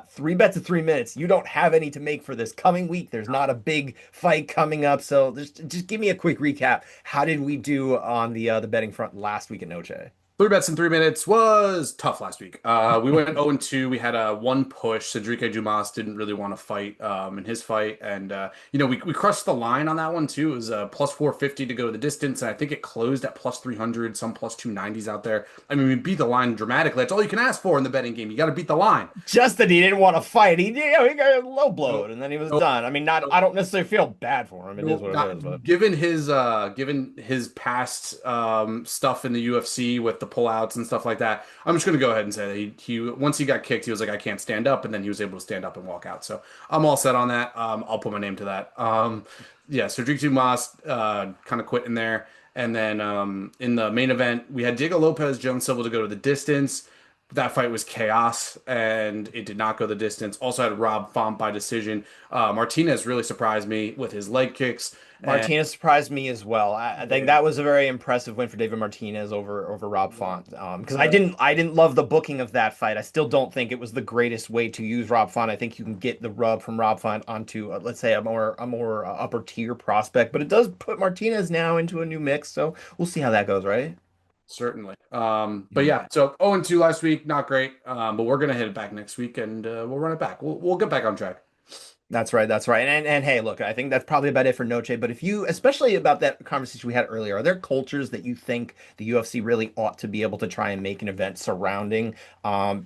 three bets of 3 minutes. You don't have any to make for this coming week. There's not a big fight coming up, so just give me a quick recap. How did we do on the betting front last week at Noche? Three bets in 3 minutes was tough last week. We went 0-2. We had a one push. Cedric Dumas didn't really want to fight in his fight. And, we crushed the line on that one too. It was plus 450 to go the distance. And I think it closed at plus 300, some plus 290s out there. I mean, we beat the line dramatically. That's all you can ask for in the betting game. You got to beat the line. Just that he didn't want to fight. He got low blowed Nope. and then he was Nope. done. I mean, not I don't necessarily feel bad for him. It is Nope, what it is, but not given his past stuff in the UFC with the pullouts and stuff like that. I'm just gonna go ahead and say that he once he got kicked, he was like, I can't stand up, and then he was able to stand up and walk out. So I'm all set on that. I'll put my name to that. Yeah, Cedric Dumas kind of quit in there, and then in the main event, we had Diego Lopez, Jones Silva to go to the distance. That fight was chaos and it did not go the distance. Also had Rob Font by decision. Martinez really surprised me with his leg kicks. And Martinez surprised me as well. I think that was a very impressive win for David Martinez over Rob Font. Because I didn't love the booking of that fight. I still don't think it was the greatest way to use Rob Font. I think you can get the rub from Rob Font onto let's say a more upper tier prospect, but it does put Martinez now into a new mix. So we'll see how that goes, right? certainly. But yeah, so 0-2 last week, not great. But we're gonna hit it back next week and we'll run it back. We'll get back on track. That's right. That's right. And hey, look, I think that's probably about it for Noche. But if you, especially about that conversation we had earlier, are there cultures that you think the UFC really ought to be able to try and make an event surrounding?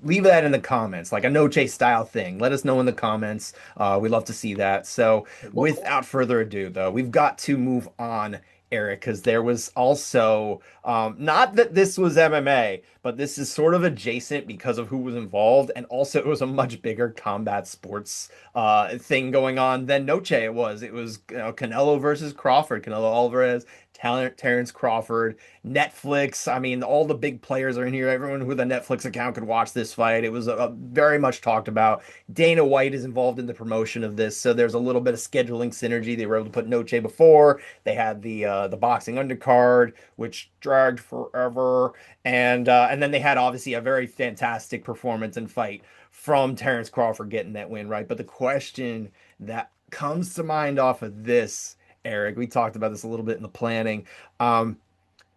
Leave that in the comments, like a Noche style thing. Let us know in the comments. We'd love to see that. So without further ado, though, we've got to move on, Eric, because there was also not that this was MMA, but this is sort of adjacent because of who was involved, and also it was a much bigger combat sports thing going on than Noche. It was Canelo versus Crawford, Canelo Alvarez, Terrence Crawford, Netflix. I mean, all the big players are in here. Everyone with a Netflix account could watch this fight. It was very much talked about. Dana White is involved in the promotion of this, so there's a little bit of scheduling synergy. They were able to put Noche before. They had the boxing undercard, which dragged forever, and then they had obviously a very fantastic performance and fight from Terrence Crawford getting that win, right? But the question that comes to mind off of this, Eric, we talked about this a little bit in the planning. Um,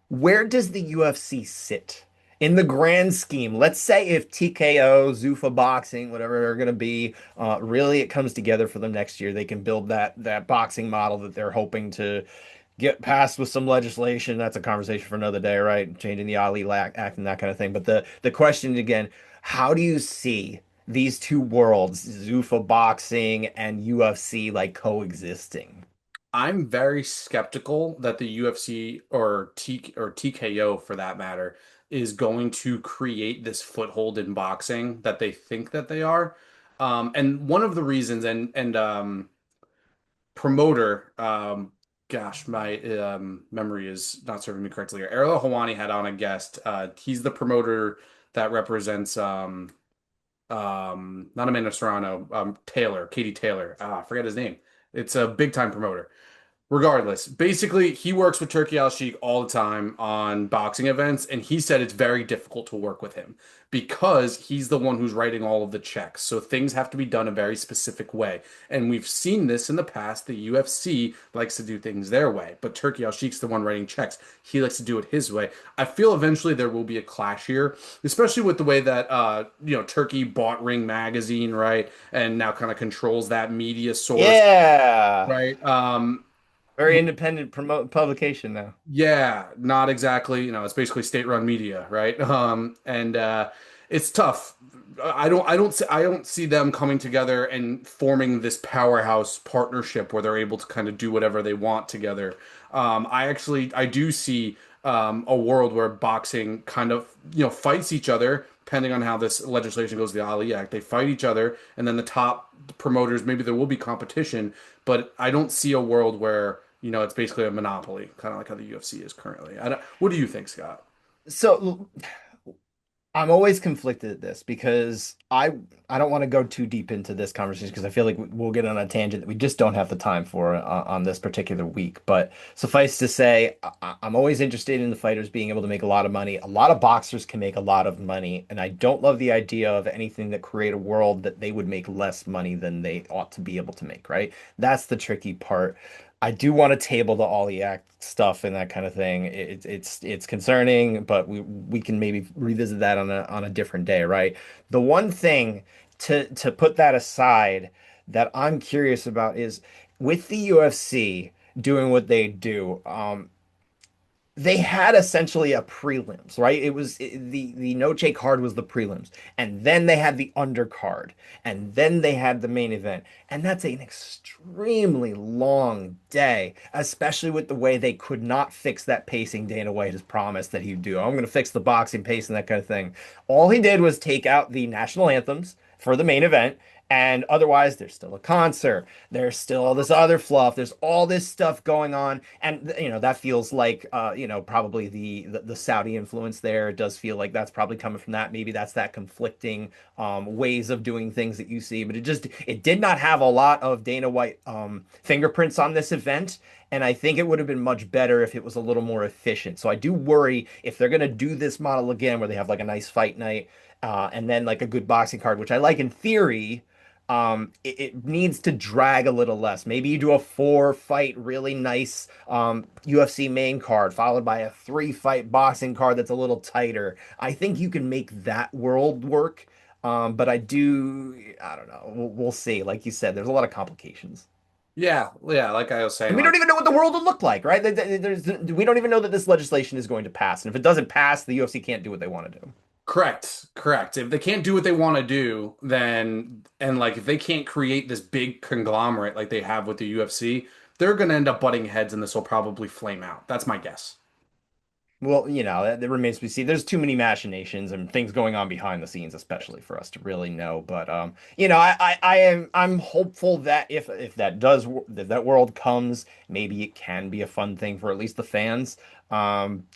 where does the UFC sit in the grand scheme? Let's say if TKO, Zuffa Boxing, whatever they're going to be, really it comes together for them next year. They can build that boxing model that they're hoping to get passed with some legislation. That's a conversation for another day, right? Changing the Act and that kind of thing. But the question again, how do you see these two worlds, Zuffa boxing and UFC, like coexisting? I'm very skeptical that the UFC or TKO for that matter is going to create this foothold in boxing that they think that they are. And one of the reasons, and promoter, gosh, my memory is not serving me correctly here. Ariel Hawani had on a guest. He's the promoter that represents not Amanda Serrano, Taylor, Katie Taylor. I forget his name. It's a big time promoter. Regardless, basically, he works with Turki Al-Sheikh all the time on boxing events, and he said it's very difficult to work with him because he's the one who's writing all of the checks. So things have to be done a very specific way. And we've seen this in the past. The UFC likes to do things their way, but Turki Al-Sheikh's the one writing checks. He likes to do it his way. I feel eventually there will be a clash here, especially with the way that Turkey bought Ring Magazine, right? And now kind of controls that media source, Yeah. right? Very independent promote publication now. Yeah, not exactly. It's basically state-run media, right? And it's tough. I don't see them coming together and forming this powerhouse partnership where they're able to kind of do whatever they want together. I do see a world where boxing kind of, fights each other, depending on how this legislation goes, the Ali Act. They fight each other, and then the top promoters, maybe there will be competition, but I don't see a world where it's basically a monopoly, kind of like how the UFC is currently. What do you think, Scott? So I'm always conflicted at this because I don't want to go too deep into this conversation because I feel like we'll get on a tangent that we just don't have the time for on this particular week. But suffice to say, I'm always interested in the fighters being able to make a lot of money. A lot of boxers can make a lot of money, and I don't love the idea of anything that create a world that they would make less money than they ought to be able to make, right? That's the tricky part. I do want to table the Ollie Act stuff and that kind of thing. It's concerning, but we can maybe revisit that on a different day, right? The one thing to put that aside that I'm curious about is with the UFC doing what they do. They had essentially a prelims, right? The Noche card was the prelims, and then they had the undercard, and then they had the main event, and that's an extremely long day, especially with the way they could not fix that pacing Dana White has promised that he'd do. I'm going to fix the boxing pace and that kind of thing. All he did was take out the national anthems for the main event. And otherwise, there's still a concert. There's still all this other fluff. There's all this stuff going on, and that feels like probably the Saudi influence there. It does feel like that's probably coming from that. Maybe that's that conflicting ways of doing things that you see. But it did not have a lot of Dana White fingerprints on this event. And I think it would have been much better if it was a little more efficient. So I do worry if they're going to do this model again, where they have like a nice fight night and then like a good boxing card, which I like in theory. It needs to drag a little less. Maybe you do a 4 fight, really nice UFC main card, followed by a 3 fight boxing card that's a little tighter. I think you can make that world work. But I don't know. We'll see. Like you said, there's a lot of complications. Yeah, yeah, like I was And saying, we like don't even know what the world would look like, right? We don't even know that this legislation is going to pass. And if it doesn't pass, the UFC can't do what they want to do. correct, correct. If they can't do what they want to do, then and like if they can't create this big conglomerate like they have with the UFC, they're gonna end up butting heads and this will probably flame out. That's my guess. Well, that remains to be seen. There's too many machinations and things going on behind the scenes, especially for us to really know. But I'm hopeful that if that world comes, maybe it can be a fun thing for at least the fans.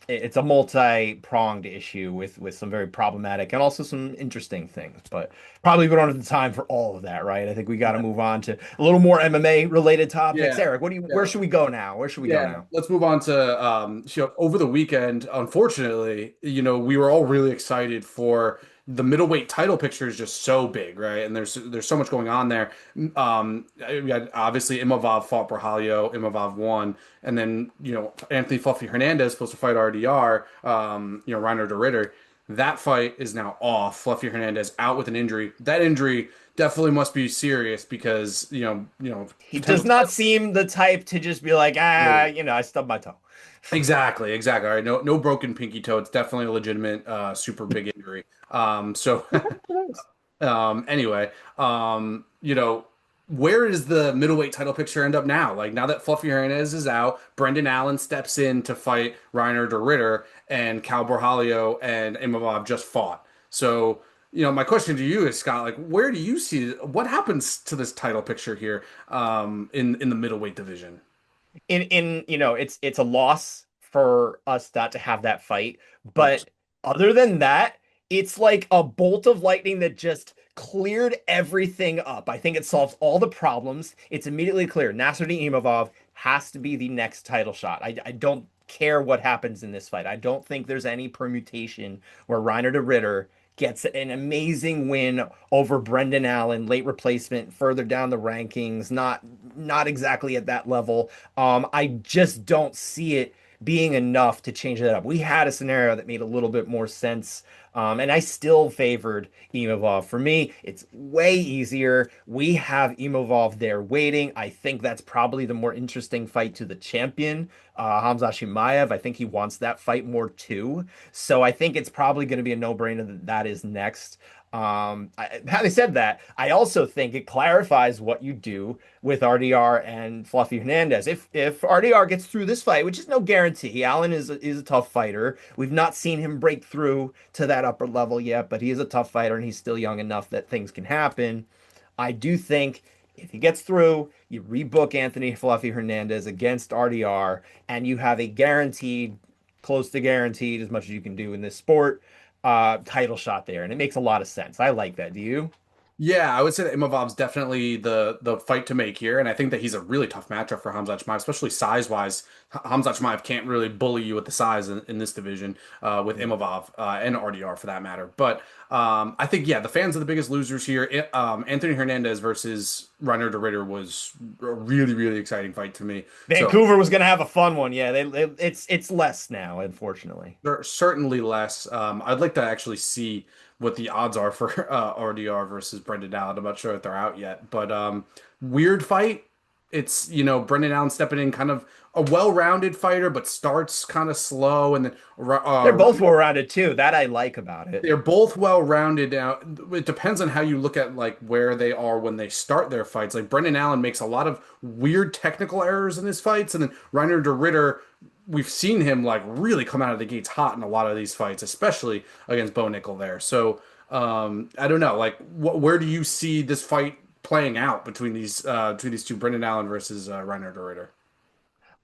It's a multi-pronged issue with some very problematic and also some interesting things. But probably we don't have the time for all of that, right? I think we got to Yeah. move on to a little more MMA related topics. Yeah. Eric, where Yeah. should we go now? Where should we go Yeah, now? let's move on to over the weekend, unfortunately, we were all really excited for the middleweight title picture is just so big, right? And there's so much going on there. We had obviously Imavov fought Borralho, Imavov won, and then Anthony Fluffy Hernandez supposed to fight RDR, Reiner de Ritter. That fight is now off. Fluffy Hernandez out with an injury. That injury definitely must be serious because He does potential. not seem the type to just be like, I stubbed my toe. Exactly, exactly. All right, no, no broken pinky toe. It's definitely a legitimate, super big injury. So, Okay, nice. anyway, where does the middleweight title picture end up now? Like now that Fluffy Hernandez is out, Brendan Allen steps in to fight Reiner de Ritter, and Cal Borjalho and Imavov just fought. So, my question to you is, Scott, like where do you see what happens to this title picture here in the middleweight division? It's a loss for us not to have that fight, but 100%. other than that, it's like a bolt of lightning that just cleared everything up. I think it solves all the problems. It's immediately clear. Nasruddin Imavov has to be the next title shot. I don't care what happens in this fight. I don't think there's any permutation where Reiner de Ritter gets an amazing win over Brendan Allen, late replacement, further down the rankings, not exactly at that level. I just don't see it being enough to change that up. We had a scenario that made a little bit more sense. And I still favored Imavov. For me, it's way easier. We have Imavov there waiting. I think that's probably the more interesting fight to the champion, Hamza Chimaev. I think he wants that fight more too. So I think it's probably going to be a no-brainer that that is next. Having said that, I also think it clarifies what you do with RDR and Fluffy Hernandez. If RDR gets through this fight, which is no guarantee, Allen is a tough fighter. We've not seen him break through to that upper level yet, but he is a tough fighter and he's still young enough that things can happen. I do think if he gets through, you rebook Anthony Fluffy Hernandez against RDR, and you have a guaranteed, close to guaranteed, as much as you can do in this sport, title shot there, and it makes a lot of sense. I like that. Do you? Yeah, I would say that Imavov's definitely the fight to make here, and I think that he's a really tough matchup for Hamzat Chimaev, especially size wise. Hamzat Chimaev can't really bully you with the size in this division with Yeah. Imavov and RDR for that matter. But I think the fans are the biggest losers here. Anthony Hernandez versus Reiner de Ritter was a really really exciting fight to me. So Vancouver was going to have a fun one. Yeah, it's less now, unfortunately. certainly less. I'd like to actually see what the odds are for RDR versus Brendan Allen. I'm not sure if they're out yet, but weird fight. It's Brendan Allen stepping in, kind of a well-rounded fighter, but starts kind of slow, and then They're both well-rounded too. That I like about it. they're both well-rounded. Now, it depends on how you look at like where they are when they start their fights. Like Brendan Allen makes a lot of weird technical errors in his fights, and then Reiner de Ritter, we've seen him like really come out of the gates hot in a lot of these fights, especially against Bo Nickel there. So I don't know, like where do you see this fight playing out between these two, Brendan Allen versus Reiner de Ritter?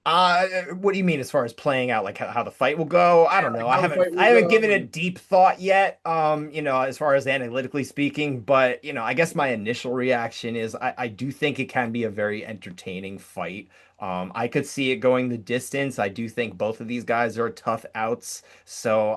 What do you mean as far as playing out, like how the fight will go? I don't Like know. how the fight will I haven't go. given it deep thought yet. As far as analytically speaking, but I guess my initial reaction is I do think it can be a very entertaining fight. I could see it going the distance. I do think both of these guys are tough outs, so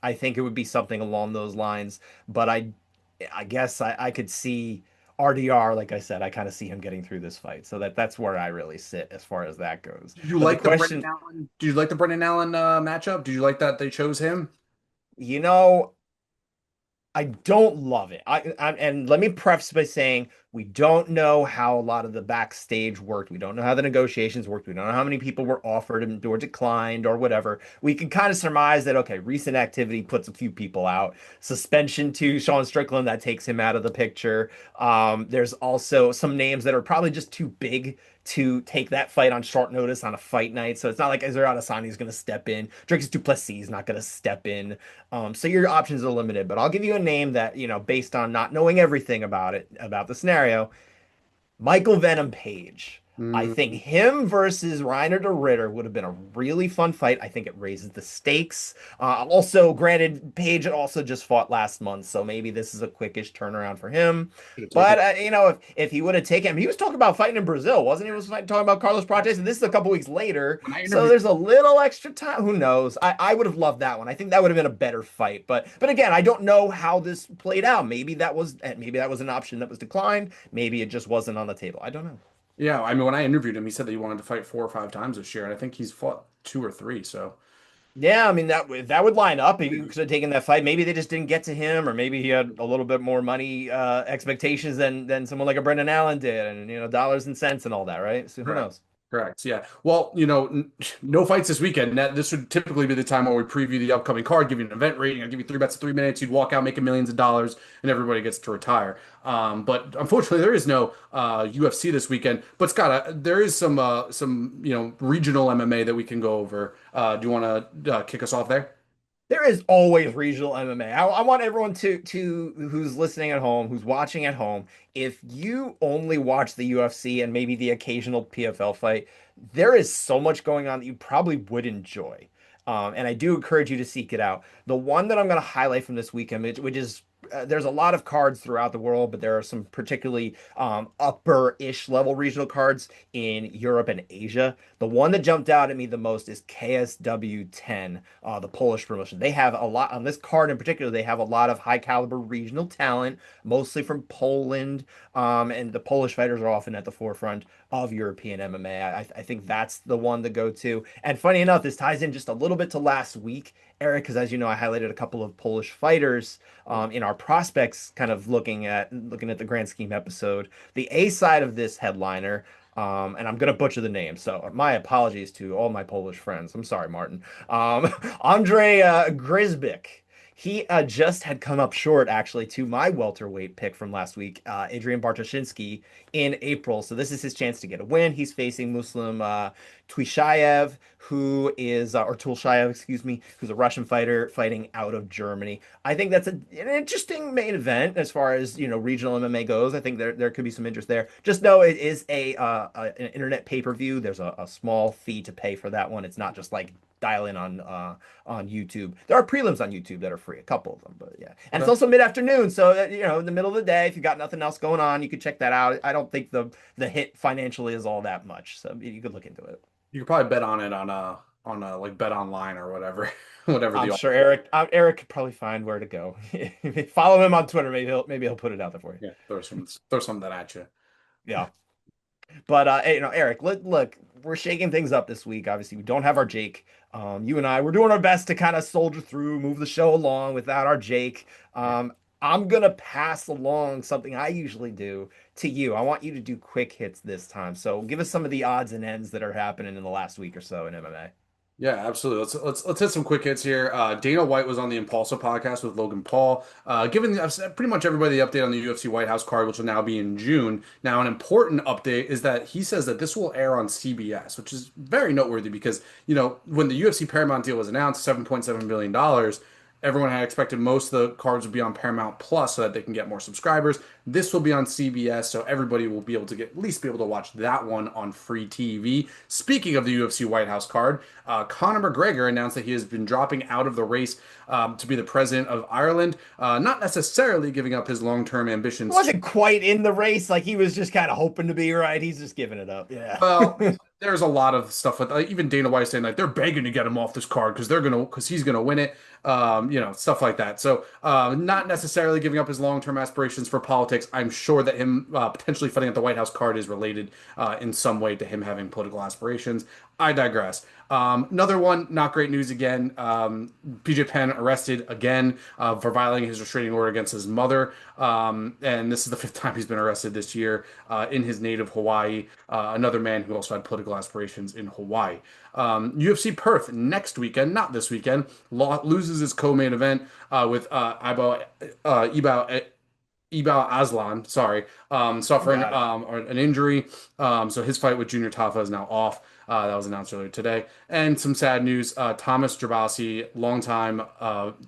I think it would be something along those lines. But I guess I could see RDR, like I said, I kind of see him getting through this fight. So that's where I really sit as far as that goes. Did you But the like the Brendan question, Allen? Did you like the Brendan Allen matchup? Did you like that they chose him? you know, I don't love it. And let me preface by saying we don't know how a lot of the backstage worked. We don't know how the negotiations worked. We don't know how many people were offered and or declined or whatever. We can kind of surmise that okay, recent activity puts a few people out. Suspension to Sean Strickland that takes him out of the picture. There's also some names that are probably just too big to take that fight on short notice on a fight night. So it's not like Israel Adesanya is going to step in. Dricus du Plessis is not going to step in. So your options are limited, but I'll give you a name that, based on not knowing everything about it, about the scenario, Michael Venom Page. I think Mm, him versus Reiner de Ritter would have been a really fun fight. I think it raises the stakes. Also, granted, Page had also just fought last month, so maybe this is a quickish turnaround for him. should have taken But if he would have taken him, he was talking about fighting in Brazil, wasn't he? He was talking about Carlos Prates, and this is a couple weeks later, when I so interviewed. there's a little extra time. Who knows? I would have loved that one. I think that would have been a better fight. But again, I don't know how this played out. Maybe that was an option that was declined. Maybe it just wasn't on the table. I don't know. Yeah, I mean, when I interviewed him, he said that he wanted to fight 4 or 5 times this year, and I think he's fought two or three. So Yeah, I mean that would line up. He could have taken that fight. Maybe they just didn't get to him, or maybe he had a little bit more money expectations than someone like a Brendan Allen did, and dollars and cents and all that, right? So who correct. knows? Correct. Yeah. Well, no fights this weekend. This would typically be the time where we preview the upcoming card, give you an event rating. I'll give you three bets in 3 minutes. You'd walk out making millions of dollars, and everybody gets to retire. But unfortunately, there is no UFC this weekend. But Scott, there is some regional MMA that we can go over. Do you want to kick us off there? There is always regional MMA. I want everyone to who's listening at home, who's watching at home, if you only watch the UFC and maybe the occasional PFL fight, there is so much going on that you probably would enjoy. And I do encourage you to seek it out. The one that I'm going to highlight from this weekend, which is there's a lot of cards throughout the world, but there are some particularly upper-ish level regional cards in Europe and Asia. The one that jumped out at me the most is KSW 10, the Polish promotion. They have a lot on this card in particular. They have a lot of high caliber regional talent, mostly from Poland. And the Polish fighters are often at the forefront of European MMA. I think that's the one to go to. And funny enough, this ties in just a little bit to last week, Eric, because as you know, I highlighted a couple of Polish fighters in our prospects, kind of looking at the grand scheme episode. The A side of this headliner. And I'm gonna butcher the name, so my apologies to all my Polish friends. I'm sorry, Martin. Andre Grzybik. He just had come up short, actually, to my welterweight pick from last week, Adrian Bartoshinsky, in April. So this is his chance to get a win. He's facing Muslim Tuishayev, or Tulshayev, excuse me, who's a Russian fighter fighting out of Germany. I think that's an interesting main event as far as regional MMA goes. I think there could be some interest there. Just know it is an internet pay-per-view. There's a small fee to pay for that one. It's not just like dial in on YouTube. There are prelims on YouTube that are free, a couple of them, but yeah. And it's Okay. also mid-afternoon, so in the middle of the day, if you got nothing else going on, you could check that out. I don't think the hit financially is all that much, so you could look into it. You could probably bet on it on like Bet Online or whatever, whatever I'm the sure Eric could probably find where to go. Follow him on Twitter. Maybe he'll put it out there for you. yeah, throw some of that at you. Yeah. But hey, Eric, look, we're shaking things up this week. Obviously, we don't have our Jake. You and I, we're doing our best to kind of soldier through, move the show along without our Jake. I'm gonna pass along something I usually do to you. I want you to do quick hits this time. So give us some of the odds and ends that are happening in the last week or so in MMA. Yeah, absolutely. Let's hit some quick hits here. Dana White was on the Impulsive podcast with Logan Paul, giving I've said pretty much everybody the update on the UFC White House card, which will now be in June. Now, an important update is that he says that this will air on CBS, which is very noteworthy because when the UFC Paramount deal was announced, $7.7 billion, everyone had expected most of the cards would be on Paramount Plus so that they can get more subscribers. This will be on CBS, so everybody will be able to at least be able to watch that one on free TV. Speaking of the UFC White House card, Conor McGregor announced that he has been dropping out of the race to be the president of Ireland, not necessarily giving up his long-term He ambitions. wasn't quite in the race, like he was just kind of hoping to be right. He's just giving it up. Yeah. Well, there's a lot of stuff with even Dana White saying like they're begging to get him off this card because he's gonna win it. Stuff like that. So, not necessarily giving up his long-term aspirations for politics. I'm sure that him potentially fighting at the White House card is related in some way to him having political aspirations. I digress. Another one, not great news again. PJ Penn arrested again for violating his restraining order against his mother. And this is the fifth time he's been arrested this year in his native Hawaii. Another man who also had political aspirations in Hawaii. UFC Perth next weekend, not this weekend, loses his co-main event with Ibao Aslan, sorry, suffering Got it. an injury. So his fight with Junior Tafa is now off. That was announced earlier today. And some sad news: Thomas Gervasi, longtime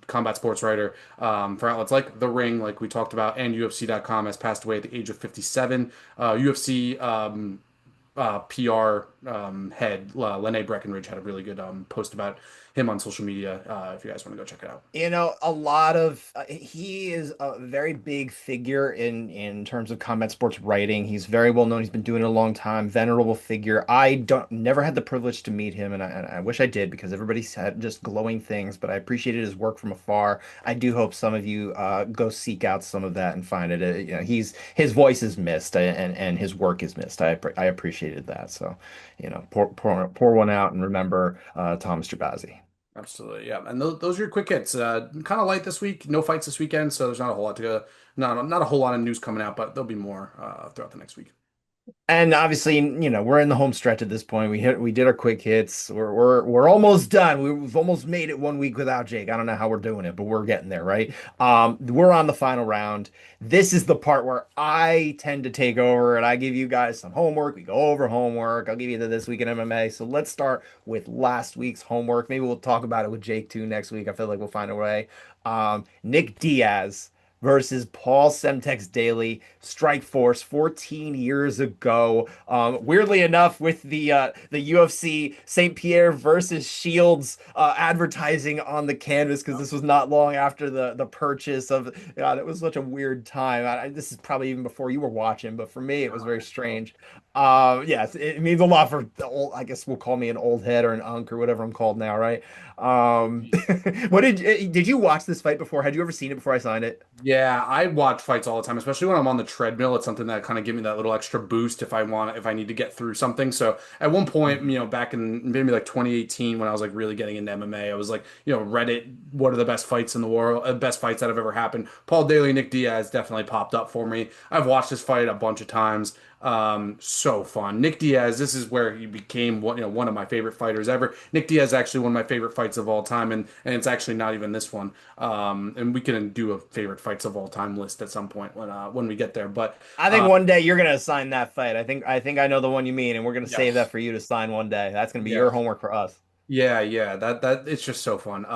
combat sports writer for outlets like The Ring, like we talked about, and UFC.com, has passed away at the age of 57. UFC PR head Lene Breckenridge had a really good post about him on social media. If you guys want to go check it out. A lot of he is a very big figure in terms of combat sports writing. He's very well known. He's been doing it a long time. Venerable figure. I don't never had the privilege to meet him, and I wish I did because everybody said just glowing things. But I appreciated his work from afar. I do hope some of you go seek out some of that and find it. His voice is missed and his work is missed. I appreciated that. So, pour one out and remember Thomas Gervasi. Absolutely, yeah. And those are your quick hits. Kind of light this week. No fights this weekend, so there's not a whole lot to go. Not a whole lot of news coming out, but there'll be more throughout the next week. And obviously, we're in the home stretch at this point. We did our quick hits. We're almost done. We've almost made it 1 week without Jake. I don't know how we're doing it, but we're getting there, right? We're on the final round. This is the part where I tend to take over and I give you guys some homework. We go over homework. I'll give you the this week in MMA. So let's start with last week's homework. Maybe we'll talk about it with Jake too next week. I feel like we'll find a way. Nick Diaz versus Paul Semtex Daly, Strike Force 14 years ago. Weirdly enough, with the UFC St. Pierre versus Shields advertising on the canvas, because this was not long after the purchase of. God, it was such a weird time. This is probably even before you were watching, but for me, it was very strange. Yes, it means a lot for the old. I guess we'll call me an old head or an unk or whatever I'm called now, right? What did you watch this fight before? Had you ever seen it before I signed it? Yeah, I watch fights all the time, especially when I'm on the treadmill. It's something that kind of give me that little extra boost if I need to get through something. So at one point, Mhm. back in maybe like 2018, when I was like really getting into MMA, I was like, Reddit, what are the best fights in the world, best fights that have ever happened? Paul Daly, Nick Diaz definitely popped up for me. I've watched this fight a bunch of times. So fun. Nick Diaz, this is where he became one of my favorite fighters ever. Nick Diaz is actually one of my favorite fights of all time, and it's actually not even this one. And we can do a favorite fights of all time list at some point when we get there. But I think uh, one day you're gonna assign that fight. I think I know the one you mean, and we're gonna save that yes, for you to sign one day. That's gonna be your yes, homework for us. yeah. That it's just so fun.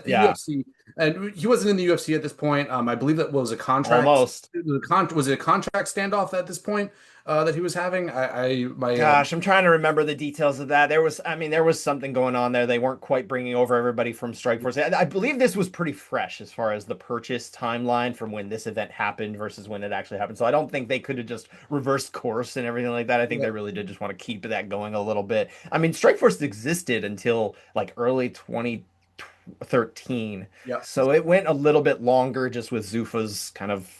Yeah, UFC, and he wasn't in the UFC at this point. I believe that was a contract. almost. Was it a contract standoff at this point that he was having? I my Gosh, I'm trying to remember the details of that. I mean, there was something going on there. They weren't quite bringing over everybody from Strikeforce. I believe this was pretty fresh as far as the purchase timeline from when this event happened versus when it actually happened. So I don't think they could have just reversed course and everything like that. I think yeah, they really did just want to keep that going a little bit. I mean, Strikeforce existed until like early 2013. yeah, So it went a little bit longer just with Zuffa's kind of,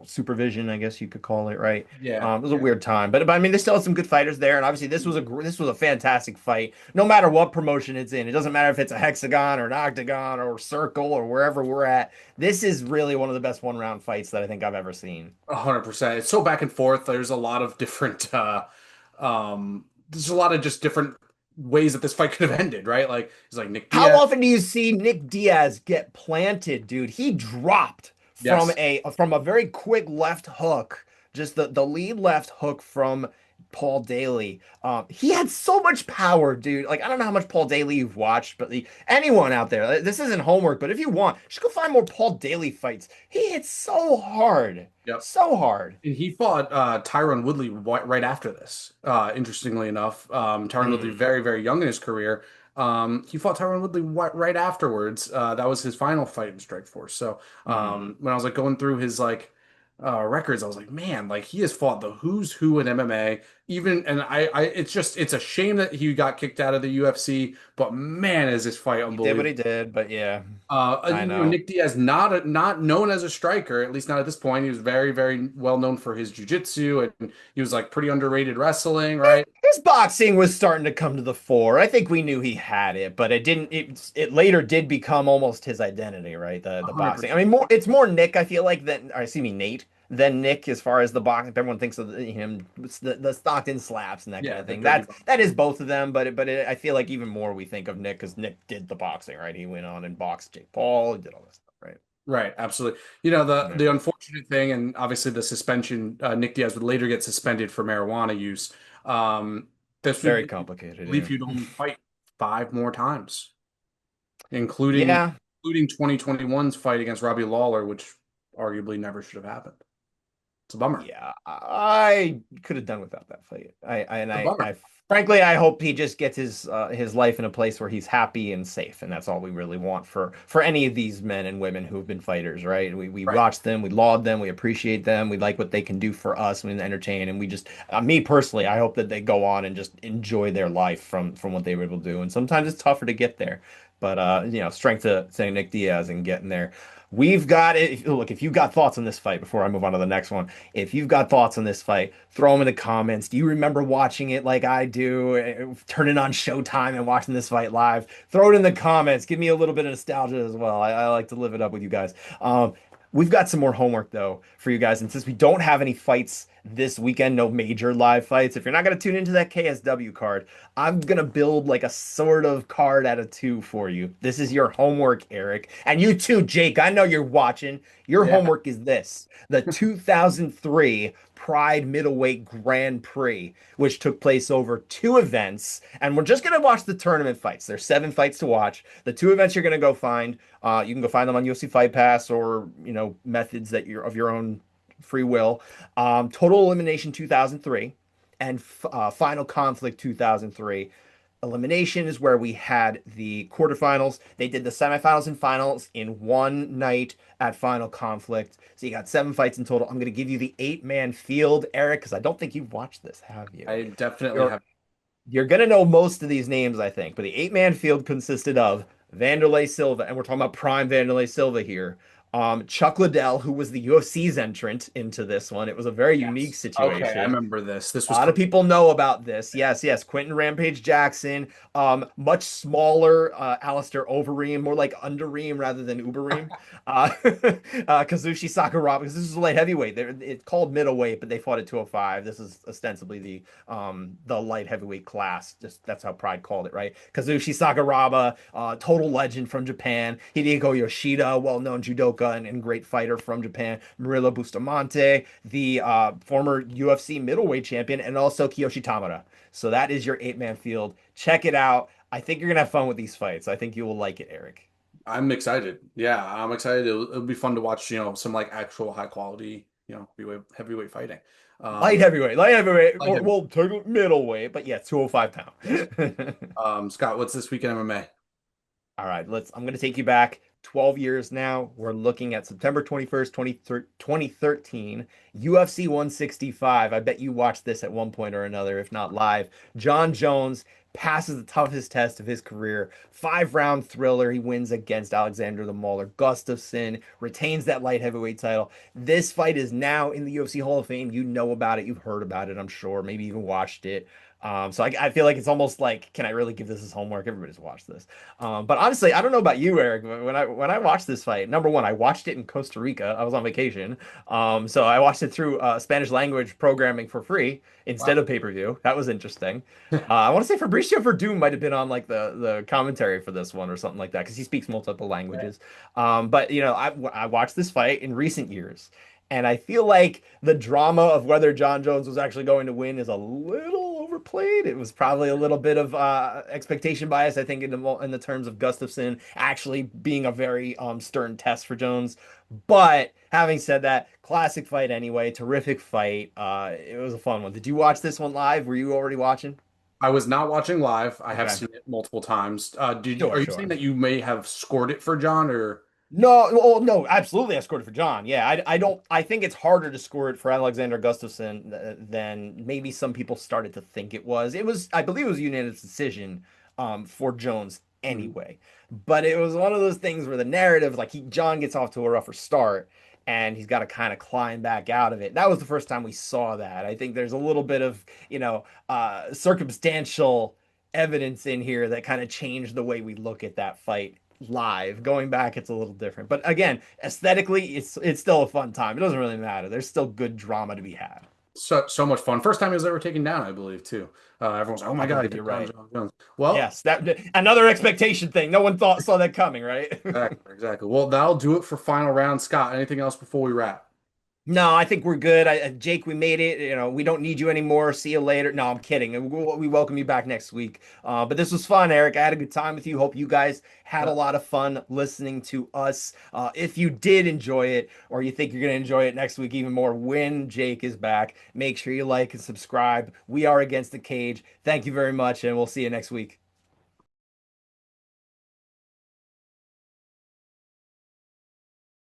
supervision, I guess you could call it, right? yeah, It was a yeah. weird time, but I mean, they still had some good fighters there, and obviously this was a fantastic fight. No matter what promotion it's in, it doesn't matter if it's a hexagon or an octagon or circle or wherever we're at. This is really one of the best one-round fights that I think I've ever seen. 100%. It's so back and forth. There's a lot of different there's a lot of just different ways that this fight could have ended, right? Like it's like Nick How Diaz. often do you see Nick Diaz get planted, dude? He dropped from Yes. a very quick left hook, just the lead left hook from Paul Daly. He had so much power, dude. Like I don't know how much Paul Daly you've watched, but anyone out there, this isn't homework, but if you want, just go find more Paul Daly fights. He hits so hard, Yep. so hard. And he fought Tyron Woodley right after this. Interestingly enough, Tyron Woodley Mm, very, very young in his career. He fought Tyron Woodley right afterwards. That was his final fight in Strikeforce. So mm. when I was like going through his records, I was like, man, like he has fought the who's who in MMA. Even and it's a shame that he got kicked out of the UFC. But man, is this fight He did what unbelievable. he did, but yeah, I know. Nick Diaz not known as a striker, at least not at this point. He was very, very well known for his jiu-jitsu, and he was like pretty underrated wrestling, right? His boxing was starting to come to the fore. I think we knew he had it, but it didn't. It later did become almost his identity, right? The boxing. I 100%. mean, it's more Nick. I feel like than, or excuse me, Nate than Nick as far as the boxing. Everyone thinks of him, the Stockton slaps and that kind Yeah, of the thing. dirty That is boxing. both of them, I feel like even more we think of Nick because Nick did the boxing, right? He went on and boxed Jake Paul. He did all this stuff, right? Right, absolutely. The Yeah. unfortunate thing, and obviously the suspension, Nick Diaz would later get suspended for marijuana use. This would, Very I complicated. believe Yeah. he'd only fight five more times, including Yeah. 2021's fight against Robbie Lawler, which arguably never should have happened. It's a bummer. Yeah, I could have done without that fight. A bummer. I frankly, I hope he just gets his life in a place where he's happy and safe, and that's all we really want for any of these men and women who've been fighters, right? We Right. watch them, we laud them, we appreciate them, we like what they can do for us, we entertain, and we just me personally, I hope that they go on and just enjoy their life from what they were able to do. And sometimes it's tougher to get there, but strength to say Nick Diaz and getting there. We've got it. Look, if you've got thoughts on this fight before I move on to the next one, if you've got thoughts on this fight, throw them in the comments. Do you remember watching it like I do, turning on Showtime and watching this fight live? Throw it in the comments. Give me a little bit of nostalgia as well. I like to live it up with you guys. We've got some more homework though for you guys, and since we don't have any fights this weekend, no major live fights. If you're not gonna tune into that KSW card, I'm gonna build like a sort of card out of two for you. This is your homework, Eric, and you too, Jake. I know you're watching. Your Yeah. homework is this: the 2003 Pride Middleweight Grand Prix, which took place over two events, and we're just gonna watch the tournament fights. There's seven fights to watch. The two events you're gonna go find. You can go find them on UFC Fight Pass or methods that you're of your own free will. Total Elimination 2003 and Final Conflict 2003. Elimination is where we had the quarterfinals. They did the semifinals and finals in one night at Final Conflict. So you got seven fights in total. I'm going to give you the eight-man field, Eric, because I don't think you've watched this, have you? I definitely You're have. you're gonna know most of these names, I think, but the eight-man field consisted of Vanderlei Silva, and we're talking about prime Vanderlei Silva here. Chuck Liddell, who was the UFC's entrant into this one. It was a very unique Yes. Okay, I situation. remember this. This A was lot of people know about this. Yes, yes. Quentin Rampage Jackson, much smaller, Alistair Overeem, more like Undereem rather than Ubereem. Kazushi Sakuraba, because this is a light heavyweight. It's called middleweight, but they fought at 205. This is ostensibly the light heavyweight class. Just that's how Pride called it, right? Kazushi Sakuraba, total legend from Japan. Hideko Yoshida, well-known judoka and great fighter from Japan. Murilo Bustamante, the former UFC middleweight champion, and also Kiyoshi Tamura. So that is your eight-man field. Check it out. I think you're gonna have fun with these fights. I think you will like it, Eric. I'm excited. Yeah, I'm excited. It'll be fun to watch, some like actual high quality, heavyweight fighting. Um, Light heavyweight, like or him. well, technically middleweight, but yeah, 205 Yes. pound. Scott, what's this weekend MMA? All right, I'm going to take you back 12 years now. We're looking at September 21st, 2013, UFC 165. I bet you watched this at one point or another, if not live. John Jones passes the toughest test of his career. 5-round thriller. He wins against Alexander the Mauler Gustafsson, retains that light heavyweight title. This fight is now in the UFC Hall of Fame. You know about it. You've heard about it, I'm sure. Maybe even watched it. So I feel like it's almost like, can I really give this as homework? Everybody's watched this. But honestly, I don't know about you, Eric. But when I watched this fight, number one, I watched it in Costa Rica. I was on vacation, so I watched it through Spanish language programming for free instead Wow. of pay-per-view. That was interesting. I want to say Fabricio Verdum might have been on like the commentary for this one or something like that because he speaks multiple languages. But I watched this fight in recent years. And I feel like the drama of whether John Jones was actually going to win is a little overplayed. It was probably a little bit of expectation bias, I think, in the terms of Gustafsson actually being a very stern test for Jones. But having said that, classic fight anyway, terrific fight. It was a fun one. Did you watch this one live? Were you already watching? I was not watching live. I have Okay. seen it multiple times. Are Sure, you saying sure. that you may have scored it for John or? No, well, no, absolutely. I scored it for John. Yeah, I don't. I think it's harder to score it for Alexander Gustafsson than maybe some people started to think it was. I believe, it was a unanimous decision, for Jones Mhm. anyway. But it was one of those things where the narrative, like John gets off to a rougher start, and he's got to kind of climb back out of it. That was the first time we saw that. I think there's a little bit of circumstantial evidence in here that kind of changed the way we look at that fight live. Going back, it's a little different. But again, aesthetically, it's still a fun time. It doesn't really matter. There's still good drama to be had. So much fun. First time he was ever taken down, I believe, too. Everyone's like, "Oh I my God, he believe you're took down right. John Jones." Well, Yes, that another expectation thing. No one thought saw that coming, right? exactly, exactly. Well, that'll do it for final round. Scott, anything else before we wrap? No, I think we're good. Jake, we made it. We don't need you anymore. See you later. No, I'm kidding. We welcome you back next week. But this was fun, Eric. I had a good time with you. Hope you guys had a Yep. lot of fun listening to us. If you did enjoy it, or you think you're going to enjoy it next week even more when Jake is back, make sure you like and subscribe. We are Against the Cage. Thank you very much, and we'll see you next week.